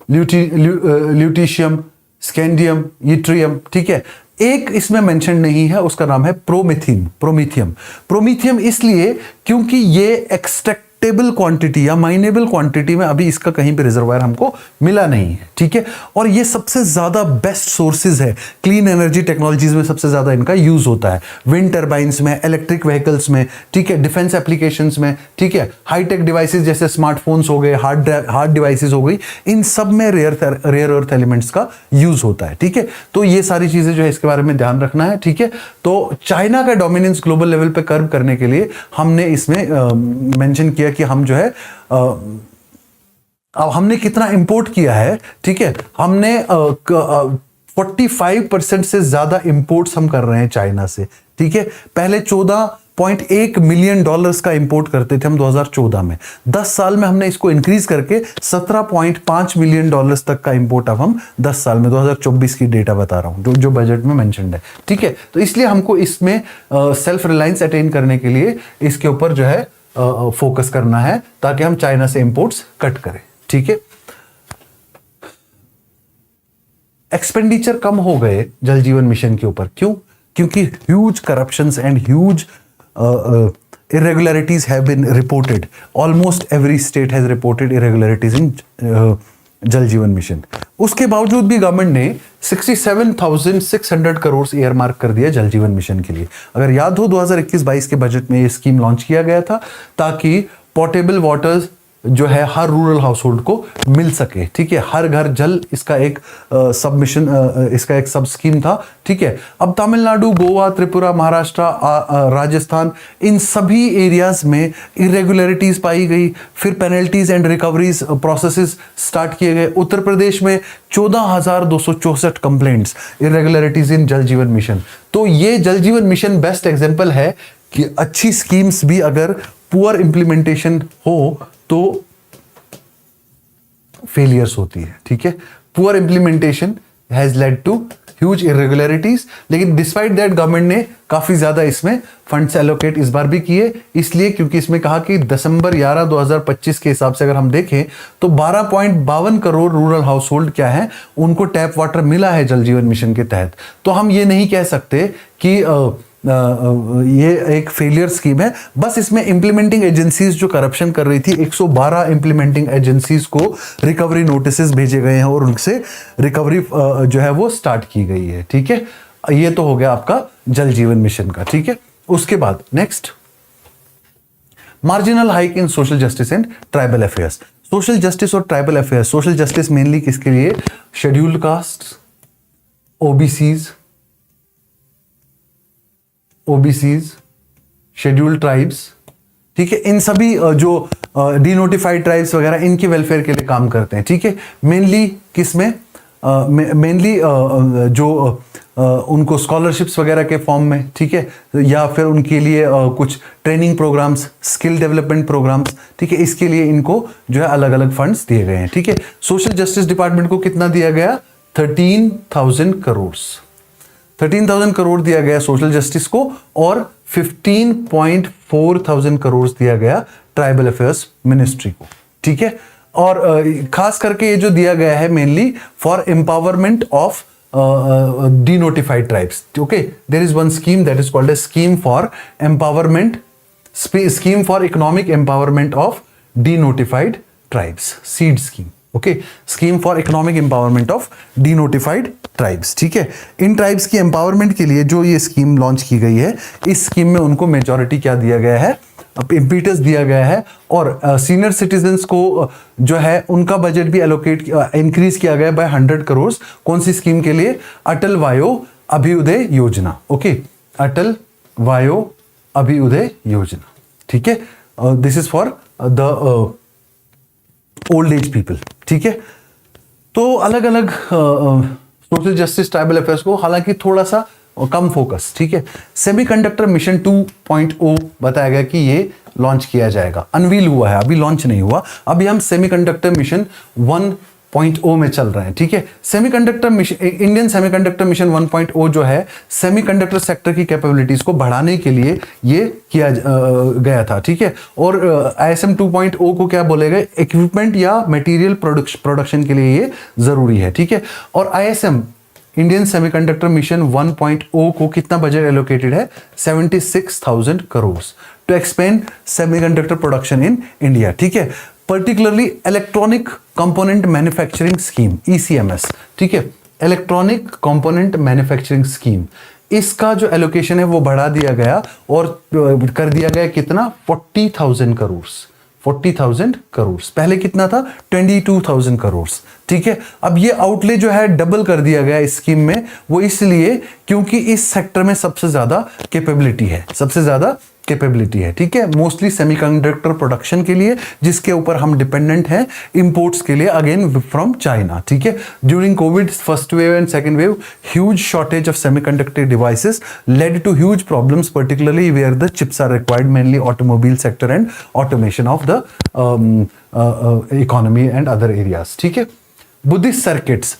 ल्यूटीशियम, स्कैंडियम, इट्रियम। ठीक है, एक इसमें मेंशन नहीं है, उसका नाम है प्रोमीथियम। प्रोमीथियम इसलिए क्योंकि ये एक्सट्रैक्टेबल क्वांटिटी या माइनेबल क्वांटिटी में अभी इसका कहीं पे रिजर्वायर हमको मिला नहीं है। ठीक है, और ये सबसे ज्यादा बेस्ट सोर्सेज है, क्लीन एनर्जी टेक्नोलॉजीज में सबसे ज्यादा इनका यूज होता है, विंड टर्बाइंस में, इलेक्ट्रिक व्हीकल्स में, ठीक है, डिफेंस एप्लीकेशंस में, ठीक है, हाईटेक डिवाइसेस जैसे स्मार्टफोन्स हो गए, हार्ड डिवाइसेस हो गई, इन सब में रेयर अर्थ एलिमेंट्स का यूज होता है। ठीक है, तो ये सारी चीजें जो है इसके बारे में ध्यान रखना है। ठीक है, तो चाइना का डोमिनेंस ग्लोबल लेवल पे कर्व करने के लिए हमने इसमें मेंशन किया कि हम जो है अब हमने कितना इंपोर्ट किया है। ठीक है, हमने 45% से ज्यादा इंपोर्ट्स हम कर रहे हैं चाइना से। ठीक है, पहले 14.1 मिलियन डॉलर्स का इंपोर्ट करते थे हम 2014 में। 10 साल में हमने इसको इंक्रीज करके 17.5 मिलियन डॉलर्स तक का इंपोर्ट अब हम 10 साल में, 2024 की डेटा बता रहा हूं जो बजट में मेंशन्ड है। ठीक है, तो इसलिए हमको इसमें सेल्फ रिलायंस अटेन करने के लिए इसके ऊपर जो है फोकस करना है, ताकि हम चाइना से इंपोर्ट्स कट करें। ठीक है, एक्सपेंडिचर कम हो गए जल जीवन मिशन के ऊपर, क्यों? क्योंकि huge corruptions and huge irregularities have been reported. Almost every state has reported irregularities in जल जीवन मिशन। उसके बावजूद भी गवर्नमेंट ने 67,600 करोड़ ईयर मार्क कर दिया जल जीवन मिशन के लिए। अगर याद हो 2021-22 के बजट में ये स्कीम लॉन्च किया गया था ताकि पोर्टेबल वाटर्स जो है हर रूरल हाउस होल्ड को मिल सके। ठीक है, हर घर जल इसका एक सबमिशन, इसका एक सब स्कीम था। ठीक है, अब तमिलनाडु, गोवा, त्रिपुरा, महाराष्ट्र, राजस्थान, इन सभी एरियाज में इरेगुलरिटीज पाई गई, फिर penalties and recoveries processes start किए गए। उत्तर प्रदेश में 14,264 कंप्लेंट्स इरेगुलरिटीज इन जल जीवन मिशन। तो ये जल जीवन मिशन बेस्ट एग्जांपल है कि अच्छी स्कीम्स भी अगर पुअर इंप्लीमेंटेशन हो तो फेलियर्स होती है। ठीक है, poor implementation has led to huge irregularities, लेकिन डिस्पाइट दैट गवर्नमेंट ने काफी ज्यादा इसमें फंड्स एलोकेट इस बार भी किए, इसलिए क्योंकि इसमें कहा कि दिसंबर 11 2025 के हिसाब से अगर हम देखें तो 12.52 करोड़ रूरल हाउस होल्ड क्या है, उनको टैप वाटर मिला है जल जीवन मिशन के तहत। तो हम ये नहीं कह सकते कि ये एक फेलियर स्कीम है। बस इसमें इंप्लीमेंटिंग एजेंसीज जो करप्शन कर रही थी, 112 इंप्लीमेंटिंग एजेंसीज को रिकवरी नोटिसेस भेजे गए हैं और उनसे रिकवरी जो है वो स्टार्ट की गई है। ठीक है, ये तो हो गया आपका जल जीवन मिशन का। ठीक है, उसके बाद next, marginal hike in social justice and tribal affairs. Social justice और tribal affairs, social justice mainly किसके लिए, scheduled caste, OBCs, scheduled tribes. ठीक है, इन सभी जो डिनोटिफाइड ट्राइब्स वगैरह, इनके वेलफेयर के लिए काम करते हैं। ठीक है, मेनली किसमें, मेनली जो उनको स्कॉलरशिप्स वगैरह के फॉर्म में। ठीक है, या फिर उनके लिए कुछ training programmes, skill development programmes. ठीक है, इसके लिए इनको जो है अलग अलग फंड्स दिए गए हैं। ठीक है, सोशल जस्टिस डिपार्टमेंट को कितना दिया गया, 13,000 करोड़ 13,000 करोड़ दिया गया सोशल जस्टिस को, और 15.4 करोड़ दिया गया ट्राइबल अफेयर्स मिनिस्ट्री को। ठीक है, और खास करके ये जो दिया गया है mainly for empowerment of denotified tribes. Okay, there is one scheme that is called a scheme for empowerment, scheme for economic empowerment of denotified tribes, SEED scheme. Okay, scheme for economic empowerment of denotified tribes. ठीक है, इन tribes की empowerment के लिए जो ये scheme launch की गई है, इस स्कीम में उनको मेजॉरिटी क्या दिया गया है, इम्पीटस दिया गया है, और सीनियर सिटीजन्स को जो है उनका बजट भी एलोकेट इंक्रीज किया गया बाय 100 करोड़। कौन सी स्कीम के लिए, अटल वायो अभ्युदय योजना। ओके, अटल वायो अभ्युदय योजना। ठीक है, this is for the old age people. ठीक है, तो अलग अलग सोशल जस्टिस, ट्राइबल अफेयर्स को हालांकि थोड़ा सा कम फोकस। ठीक है, सेमीकंडक्टर मिशन 2.0 बताया गया कि ये लॉन्च किया जाएगा, अनवील हुआ है, अभी लॉन्च नहीं हुआ। अभी हम सेमीकंडक्टर मिशन 1.0 में चल रहे हैं। ठीक है, semiconductor mission, Indian semiconductor mission 1.0 जो है सेमीकंडक्टर सेक्टर की कैपेबिलिटीज को बढ़ाने के लिए ये किया गया था। ठीक है, और ISM 2.0 को क्या बोले गए, इक्विपमेंट या मटेरियल प्रोडक्शन के लिए ये जरूरी है। ठीक है, और ISM इंडियन सेमीकंडक्टर मिशन 1.0 को कितना बजट एलोकेटेड है, 76,000 crore to expand semiconductor production in India. ठीक है, particularly electronic component manufacturing scheme, ECMS। ठीक है, इलेक्ट्रॉनिक कंपोनेंट मैन्युफैक्चरिंग स्कीम, इसका जो एलोकेशन है वो बढ़ा दिया गया और कर दिया गया कितना, 40,000 करोड़ 40,000 करोड़। पहले कितना था, 22,000 करोड़। ठीक है, अब ये आउटले जो है डबल कर दिया गया इस स्कीम में, वो इसलिए क्योंकि इस सेक्टर में सबसे ज्यादा कैपेबिलिटी है, सबसे ज्यादा कैपेबिलिटी है। ठीक है, मोस्टली सेमीकंडक्टर प्रोडक्शन के लिए, जिसके ऊपर हम डिपेंडेंट हैं इंपोर्ट्स के लिए, अगेन फ्रॉम चाइना। ठीक है, during COVID first wave and second wave, huge shortage of semiconductor devices led to huge problems, particularly where the chips are required, mainly automobile sector and automation of the economy and other areas. ठीक है, Buddhist circuits,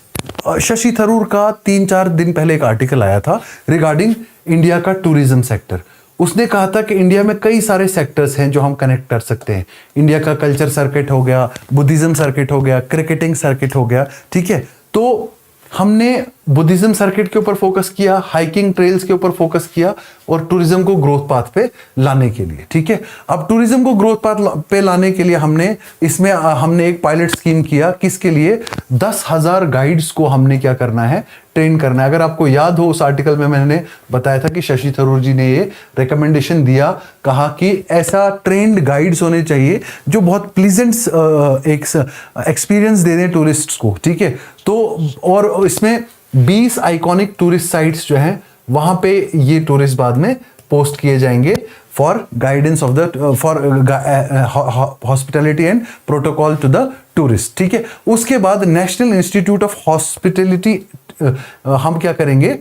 Shashi Tharoor का 3-4 दिन पहले एक article आया था regarding India का tourism sector. उसने कहा था कि इंडिया में कई सारे सेक्टर्स हैं जो हम कनेक्ट कर सकते हैं। इंडिया का कल्चर सर्किट हो गया, बुद्धिज्म सर्किट हो गया, क्रिकेटिंग सर्किट हो गया। ठीक है, तो हमने बुद्धिज्म सर्किट के ऊपर फोकस किया, हाइकिंग ट्रेल्स के ऊपर फोकस किया, और टूरिज्म को ग्रोथ पाथ पे लाने के लिए। ठीक है, अब टूरिज्म को ग्रोथ पाथ पे लाने के लिए हमने एक पायलट स्कीम किया, किसके लिए, 10,000 गाइड्स को हमने क्या करना है, ट्रेन करना है। अगर आपको याद हो उस आर्टिकल में मैंने बताया था कि शशि थरूर जी ने ये रिकमेंडेशन दिया, कहा कि ऐसा ट्रेंड गाइड्स होने चाहिए जो बहुत प्लीजेंट एक एक्सपीरियंस दे दें टूरिस्ट्स को, ठीक है। तो और इसमें 20 आइकॉनिक टूरिस्ट साइट्स जो हैं वहां पे ये टूरिस्ट बाद में पोस्ट किए जाएंगे for guidance of the for hospitality and protocol to the tourist, ठीक है। उसके बाद नेशनल इंस्टीट्यूट ऑफ हॉस्पिटैलिटी हम क्या करेंगे,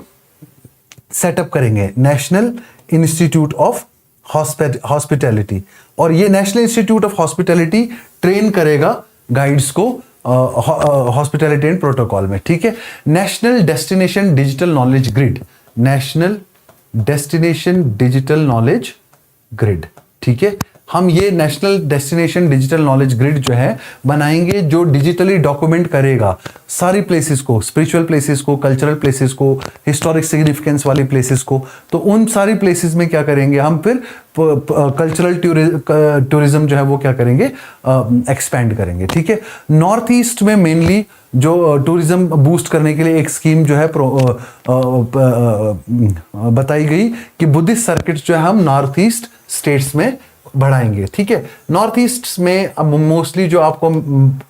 सेटअप करेंगे नेशनल इंस्टीट्यूट ऑफ हॉस्पिटैलिटी, और ये national institute of hospitality train करेगा गाइड्स को हॉस्पिटैलिटी एंड प्रोटोकॉल में, ठीक है। National destination digital knowledge grid, national destination digital knowledge grid, ठीक है। हम ये national destination digital knowledge grid जो है बनाएंगे, जो डिजिटली डॉक्यूमेंट करेगा सारी प्लेसेस को, स्पिरिचुअल प्लेसेस को, कल्चरल प्लेसेस को, हिस्टोरिक सिग्निफिकेंस वाली प्लेसेस को। तो उन सारी प्लेसेस में क्या करेंगे हम, फिर कल्चरल टूरिज्म जो है वो क्या करेंगे, एक्सपैंड करेंगे, ठीक है। नॉर्थ ईस्ट में मेनली जो टूरिज्म बूस्ट करने के लिए एक स्कीम जो है बताई गई कि बुद्धिस्ट सर्किट्स जो है हम नॉर्थ ईस्ट स्टेट्स में बढ़ाएंगे, ठीक है। नॉर्थ ईस्ट में अब मोस्टली जो आपको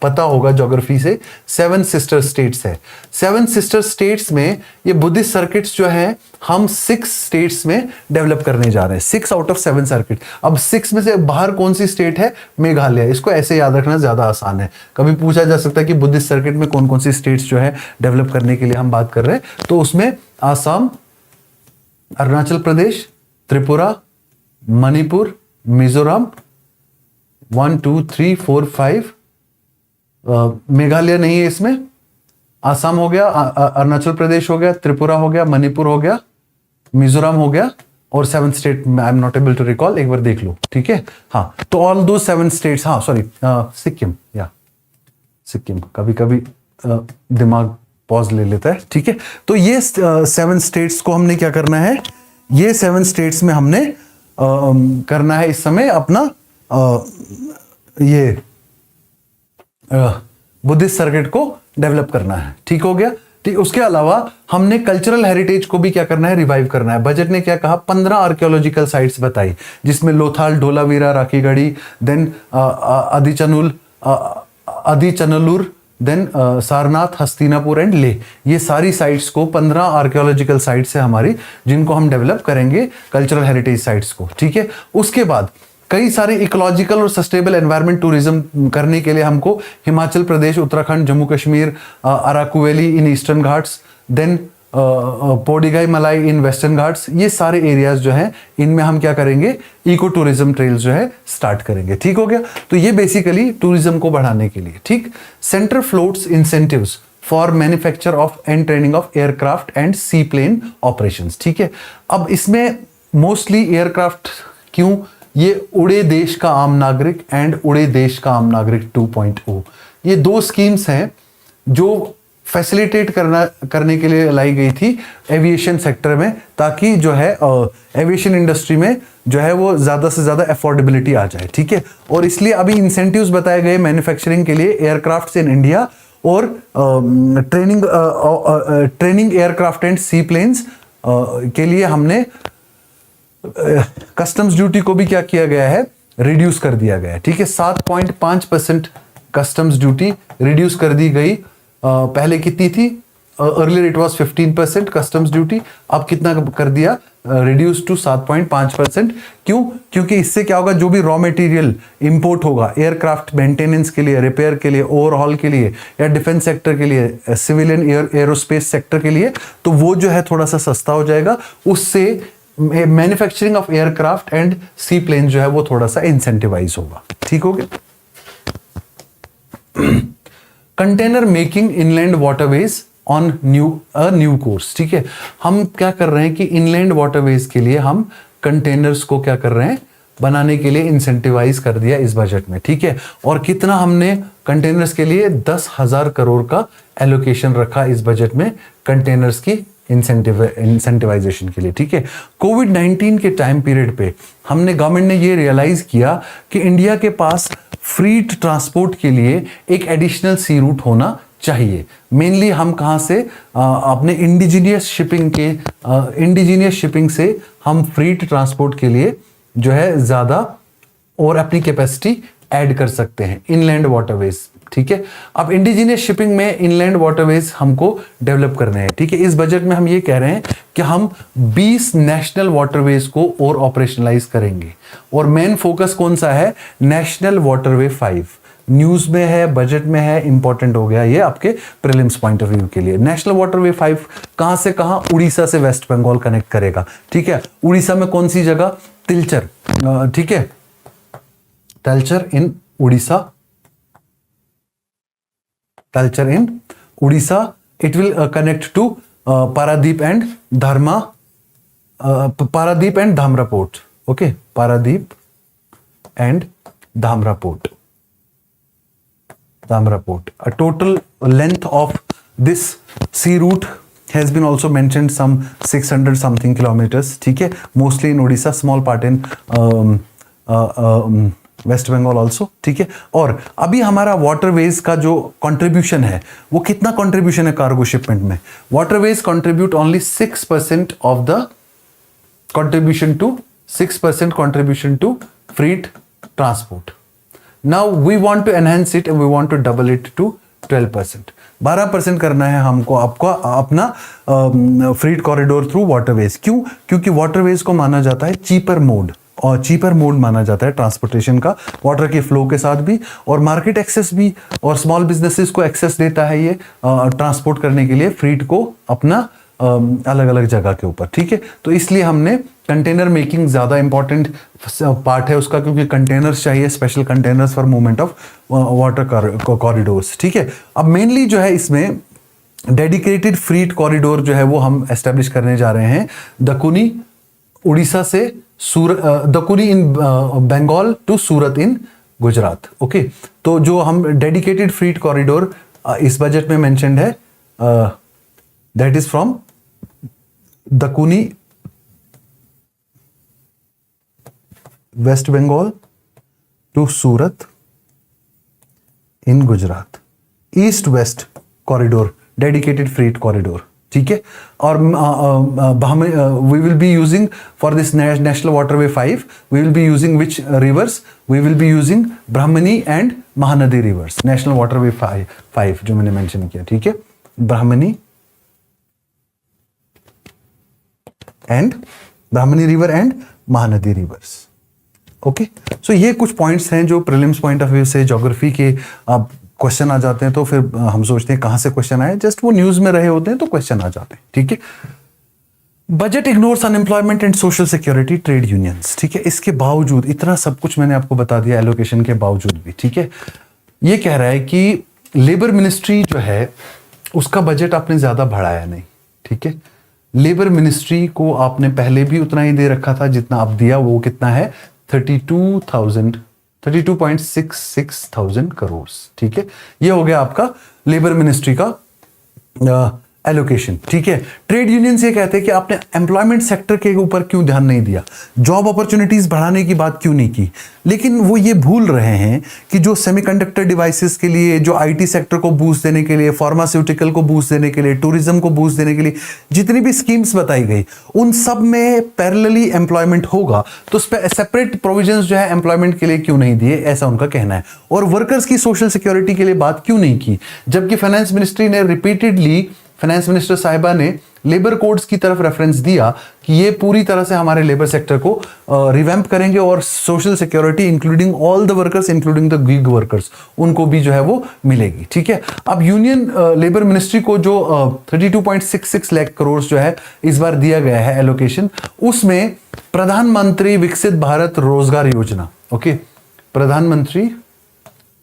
पता होगा ज्योग्राफी से 7 सिस्टर स्टेट्स है। 7 सिस्टर स्टेट्स में ये बुद्धिस्ट सर्किट्स जो है हम 6 स्टेट्स में डेवलप करने जा रहे हैं, 6 आउट ऑफ 7 सर्किट। अब 6 में से बाहर कौन सी स्टेट है, मेघालय। इसको ऐसे याद रखना ज्यादा आसान है। कभी पूछा जा सकता है कि बुद्धिस्ट सर्किट में कौन कौन सी स्टेट्स जो है डेवलप करने के लिए हम बात कर रहे हैं, तो उसमें आसाम, अरुणाचल प्रदेश, त्रिपुरा, मणिपुर, मिजोरम, 1 2 3 4 5, मेघालय नहीं है इसमें, आसाम हो गया, अरुणाचल प्रदेश हो गया, त्रिपुरा हो गया, मणिपुर हो गया, मिजोरम हो गया, और 7 state I am not able to recall, एक बार देख लो, ठीक है। हाँ, तो ऑल दो 7 स्टेट्स, हाँ सॉरी सिक्किम, या सिक्किम, कभी कभी दिमाग पॉज ले लेता है, ठीक है। तो ये 7 स्टेट्स को हमने क्या करना है, ये 7 स्टेट्स में हमने करना है इस समय अपना ये बुद्धिस्ट सर्किट को डेवलप करना है, ठीक हो गया। ठीक, उसके अलावा हमने कल्चरल हेरिटेज को भी क्या करना है, रिवाइव करना है। बजट ने क्या कहा, 15 आर्कियोलॉजिकल साइट्स बताई, जिसमें Lothal, Dholavira, Rakhigarhi, then Adichanallur, then Sarnath, Hastinapur and Leh. ये सारी साइट्स को 15 आर्कियोलॉजिकल साइट्स है हमारी, जिनको हम डेवलप करेंगे कल्चरल हेरिटेज साइट्स को, ठीक है। उसके बाद कई सारे इकोलॉजिकल और सस्टेनेबल एनवायरनमेंट टूरिज्म करने के लिए हमको Himachal Pradesh, Uttarakhand, Jammu Kashmir, Araku Valley in Eastern Ghats, then Podigai Malai in western Ghats, ये सारे एरियाज जो हैं इनमें हम क्या करेंगे, इको टूरिज्म ट्रेल्स जो है स्टार्ट करेंगे, ठीक हो गया। तो ये बेसिकली टूरिज्म को बढ़ाने के लिए, ठीक। Centre floats incentives for manufacture of and training of aircraft and seaplane operations, ठीक है। अब इसमें मोस्टली एयरक्राफ्ट, क्यों, ये उड़े देश का आम नागरिक एंड उड़े देश का आम नागरिक 2.0, ये 2 स्कीम्स हैं जो फैसिलिटेट करने के लिए लाई गई थी एविएशन सेक्टर में, ताकि जो है एविएशन इंडस्ट्री में जो है वो ज़्यादा से ज़्यादा अफोर्डेबिलिटी आ जाए, ठीक है। और इसलिए अभी इंसेंटिव्स बताए गए मैन्युफैक्चरिंग के लिए एयरक्राफ्ट्स इन इंडिया, और training aircraft and seaplanes के लिए हमने कस्टम्स ड्यूटी को भी क्या किया गया है, रिड्यूस कर दिया गया है, ठीक है। 7.5% कस्टम्स ड्यूटी रिड्यूस कर दी गई। पहले कितनी थी, earlier it was 15% customs duty, अब कितना कर दिया, रिड्यूस टू 7.5%। क्यों, क्योंकि इससे क्या होगा, जो भी रॉ मटेरियल इंपोर्ट होगा एयरक्राफ्ट मेंटेनेंस के लिए, रिपेयर के लिए, ओवरहॉल के लिए, या डिफेंस सेक्टर के लिए, सिविलियन एरोस्पेस सेक्टर के लिए, तो वो जो है थोड़ा सा सस्ता हो जाएगा। उससे manufacturing of aircraft and seaplane जो है वो थोड़ा सा इंसेंटिवाइज होगा, ठीक हो गया। Container making inland waterways on new course, ठीक है। हम क्या कर रहे हैं कि इनलैंड वाटरवेज के लिए हम कंटेनर्स को क्या कर रहे हैं, बनाने के लिए इंसेंटिवाइज कर दिया इस बजट में, ठीक है। और कितना हमने कंटेनर्स के लिए 10,000 करोड़ का एलोकेशन रखा इस बजट में कंटेनर्स की इंसेंटिवाइजेशन के लिए, ठीक है। कोविड-19 के टाइम पीरियड पे हमने, गवर्नमेंट ने ये रियलाइज किया कि इंडिया के पास फ्रीट ट्रांसपोर्ट के लिए एक एडिशनल सी रूट होना चाहिए। मेनली हम कहाँ से अपने इंडिजीनियस शिपिंग से हम फ्रीट ट्रांसपोर्ट के लिए जो है ज़्यादा और अपनी कैपेसिटी ऐड कर सकते हैं इनलैंड वाटरवेज। ठीक है, अब इंडिजीनियस शिपिंग में इनलैंड वाटरवेज हमको डेवलप करने हैं। ठीक है, इस बजट में हम ये कह रहे हैं कि हम 20 नेशनल वाटरवेज को और ऑपरेशनलाइज करेंगे। और मेन फोकस कौन सा है? नेशनल वाटरवे 5 न्यूज में है, बजट में है, इंपॉर्टेंट हो गया ये आपके प्रीलिम्स पॉइंट ऑफ व्यू के लिए। नेशनल वाटरवे 5 कहां से कहां? उड़ीसा से वेस्ट बंगाल कनेक्ट करेगा। ठीक है, उड़ीसा में कौन सी जगह? तिलचर। ठीक है, Talcher in Orissa, Talcher in Orissa. It will connect to Paradip and Dhamra port. Okay, Paradip and Dhamra port. Dhamra port. A total length of this sea route has been also mentioned some 600 something kilometers. ठीक है, mostly in Odisha, small part in West Bengal also. ठीक है, और अभी हमारा waterways का जो contribution है वो कितना कंट्रीब्यूशन है कार्गो शिपमेंट में? Waterways contribute only 6% of the contribution to 6% contribution to freight transport. Now we want to enhance it and we want to double it to 12%. 12% करना है हमको आपको अपना फ्रीट कॉरिडोर थ्रू वाटरवेज। क्यों? क्योंकि वाटरवेज को माना जाता है चीपर मोड, और चीपर मोड माना जाता है ट्रांसपोर्टेशन का, वाटर के फ्लो के साथ भी और मार्केट एक्सेस भी, और स्मॉल बिजनेसेस को एक्सेस देता है ये ट्रांसपोर्ट करने के लिए फ्रीट को अपना अलग अलग जगह के ऊपर। ठीक है, तो इसलिए हमने कंटेनर मेकिंग ज़्यादा इंपॉर्टेंट पार्ट है उसका, क्योंकि कंटेनर्स चाहिए, special containers for movement of water corridors. ठीक है, अब मेनली जो है इसमें डेडिकेटेड फ्रीट कॉरिडोर जो है वो हम एस्टेब्लिश करने जा रहे हैं दकुनी उड़ीसा से Dankuni in Bengal to Surat in Gujarat. Okay, तो जो हम डेडिकेटेड फ्रीट कॉरिडोर इस बजट में मेंशन्ड है that is from Dankuni West Bengal to Surat in Gujarat, east west corridor, dedicated freight corridor. ठीक है, और we will be using for this national waterway 5 we will be using which rivers? We will be using Brahmani and Mahanadi rivers. National waterway 5 जो मैंने mention किया। ठीक है, Brahmani river and Mahanadi rivers. Okay, so ये कुछ पॉइंट्स हैं जो प्रीलिम्स पॉइंट ऑफ व्यू से ज्योग्राफी के क्वेश्चन आ जाते हैं, तो फिर हम सोचते हैं कहां से क्वेश्चन आए, जस्ट वो न्यूज में रहे होते हैं तो क्वेश्चन आ जाते हैं। ठीक है, budget ignores unemployment and social security trade unions. ठीक है, इसके बावजूद इतना सब कुछ मैंने आपको बता दिया एलोकेशन के बावजूद भी। ठीक है, ये कह रहा है कि लेबर मिनिस्ट्री जो है उसका बजट आपने ज्यादा बढ़ाया नहीं। ठीक है, लेबर मिनिस्ट्री को आपने पहले भी उतना ही दे रखा था जितना आप दिया, वो कितना है? 32.66 थाउजेंड करोड़। ठीक है, ये हो गया आपका लेबर मिनिस्ट्री का एलोकेशन। ठीक है, ट्रेड यूनियंस ये कहते हैं कि आपने एम्प्लॉयमेंट सेक्टर के ऊपर क्यों ध्यान नहीं दिया, जॉब अपॉर्चुनिटीज बढ़ाने की बात क्यों नहीं की। लेकिन वो ये भूल रहे हैं कि जो सेमीकंडक्टर डिवाइसेस के लिए, जो आईटी सेक्टर को बूस्ट देने के लिए, फार्मास्यूटिकल को बूस्ट देने के लिए, टूरिज्म को बूस्ट देने के लिए जितनी भी स्कीम्स बताई गई उन सब में पैरेलली एम्प्लॉयमेंट होगा, तो सेपरेट प्रोविजंस जो है एम्प्लॉयमेंट के लिए क्यों नहीं दिए, ऐसा उनका कहना है। और वर्कर्स की सोशल सिक्योरिटी के लिए बात क्यों नहीं की, जबकि फाइनेंस मिनिस्ट्री ने रिपीटेडली, फाइनेंस मिनिस्टर साहिबा ने लेबर कोड्स की तरफ रेफरेंस दिया कि ये पूरी तरह से हमारे लेबर सेक्टर को रिवैम्प करेंगे और social security including all the workers including the gig workers उनको भी जो है वो मिलेगी। ठीक है, अब यूनियन लेबर मिनिस्ट्री को जो 32.66 लाख करोड़ जो है इस बार दिया गया है एलोकेशन, उसमें प्रधानमंत्री विकसित भारत रोजगार योजना। ओके, प्रधानमंत्री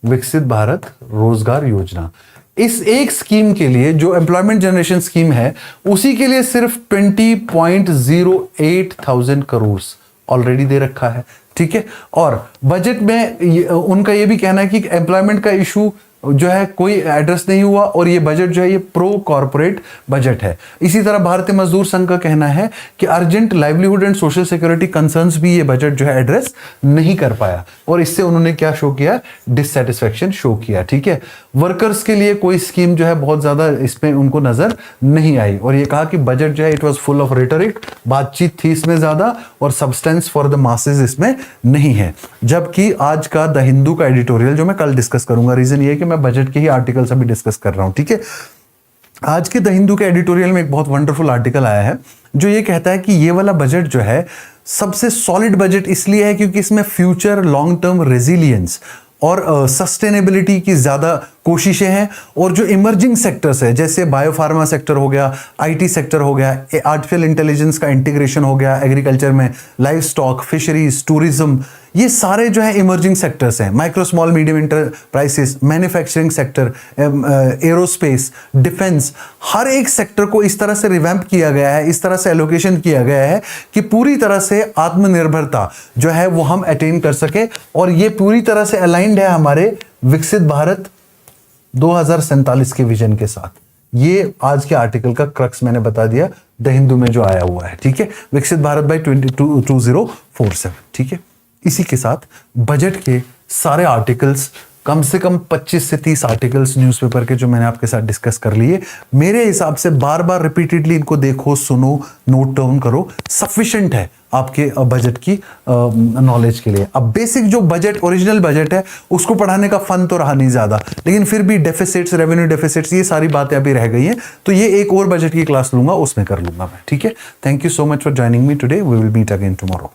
विकसित भारत रोजगार योजना, इस एक स्कीम के लिए जो एम्प्लॉयमेंट जनरेशन स्कीम है उसी के लिए सिर्फ 20.08 थाउजेंड करोड़ ऑलरेडी दे रखा है। ठीक है, और बजट में उनका ये भी कहना है कि एम्प्लॉयमेंट का इशू जो है कोई एड्रेस नहीं हुआ और ये बजट जो है ये प्रो कॉर्पोरेट बजट है। इसी तरह भारतीय मजदूर संघ का कहना है कि urgent livelihood and social security concerns भी ये बजट जो है एड्रेस नहीं कर पाया और इससे उन्होंने क्या शो किया, डिससेटिस्फेक्शन शो किया। ठीक है, वर्कर्स के लिए कोई स्कीम जो है बहुत ज्यादा इसमें उनको नजर नहीं आई और ये कहा कि बजट जो है it was full of rhetoric, बातचीत थी इसमें ज्यादा और सब्सटेंस फॉर द मासेस इसमें नहीं है। जबकि आज का द हिंदू का एडिटोरियल जो मैं कल डिस्कस करूंगा, रीजन ये है कि मैं बजट के ही आर्टिकल्स अभी डिस्कस कर रहा हूं। ठीक है, आज के द हिंदू के एडिटोरियल में एक बहुत वंडरफुल आर्टिकल आया है जो ये कहता है कि ये वाला बजट जो है सबसे सॉलिड बजट इसलिए है क्योंकि इसमें फ्यूचर लॉन्ग टर्म रेजिलियंस और सस्टेनेबिलिटी की ज़्यादा कोशिशें हैं और जो इमर्जिंग सेक्टर्स है जैसे बायोफार्मा सेक्टर हो गया, आईटी सेक्टर हो गया, आर्टिफिशियल इंटेलिजेंस का इंटीग्रेशन हो गया एग्रीकल्चर में, लाइव स्टॉक, फिशरीज, टूरिज्म, ये सारे जो है इमर्जिंग सेक्टर्स हैं। Micro small medium enterprises, manufacturing sector, aerospace, defence, हर एक सेक्टर को इस तरह से रिवैम्प किया गया है, इस तरह से एलोकेशन किया गया है कि पूरी तरह से आत्मनिर्भरता जो है वो हम अटेन कर सके और ये पूरी तरह से अलाइंड है हमारे विकसित भारत 2047 के विजन के साथ। ये आज के आर्टिकल का क्रक्स मैंने बता दिया द हिंदू में जो आया हुआ है। ठीक है, विकसित भारत बाय 2047। ठीक है, इसी के साथ बजट के सारे आर्टिकल्स, कम से कम 25 से 30 आर्टिकल्स न्यूज़पेपर के जो मैंने आपके साथ डिस्कस कर लिए, मेरे हिसाब से बार बार रिपीटेडली इनको देखो, सुनो, नोट डाउन करो, सफिशिएंट है आपके बजट की नॉलेज के लिए। अब बेसिक जो बजट, ओरिजिनल बजट है, उसको पढ़ाने का फन तो रहा नहीं ज़्यादा, लेकिन फिर भी डेफिसिट्स, रेवेन्यू डेफिसिट्स, ये सारी बातें अभी रह गई हैं, तो ये एक और बजट की क्लास लूंगा, उसमें कर लूंगा मैं। ठीक है, thank you so much for joining me today, we will meet again tomorrow.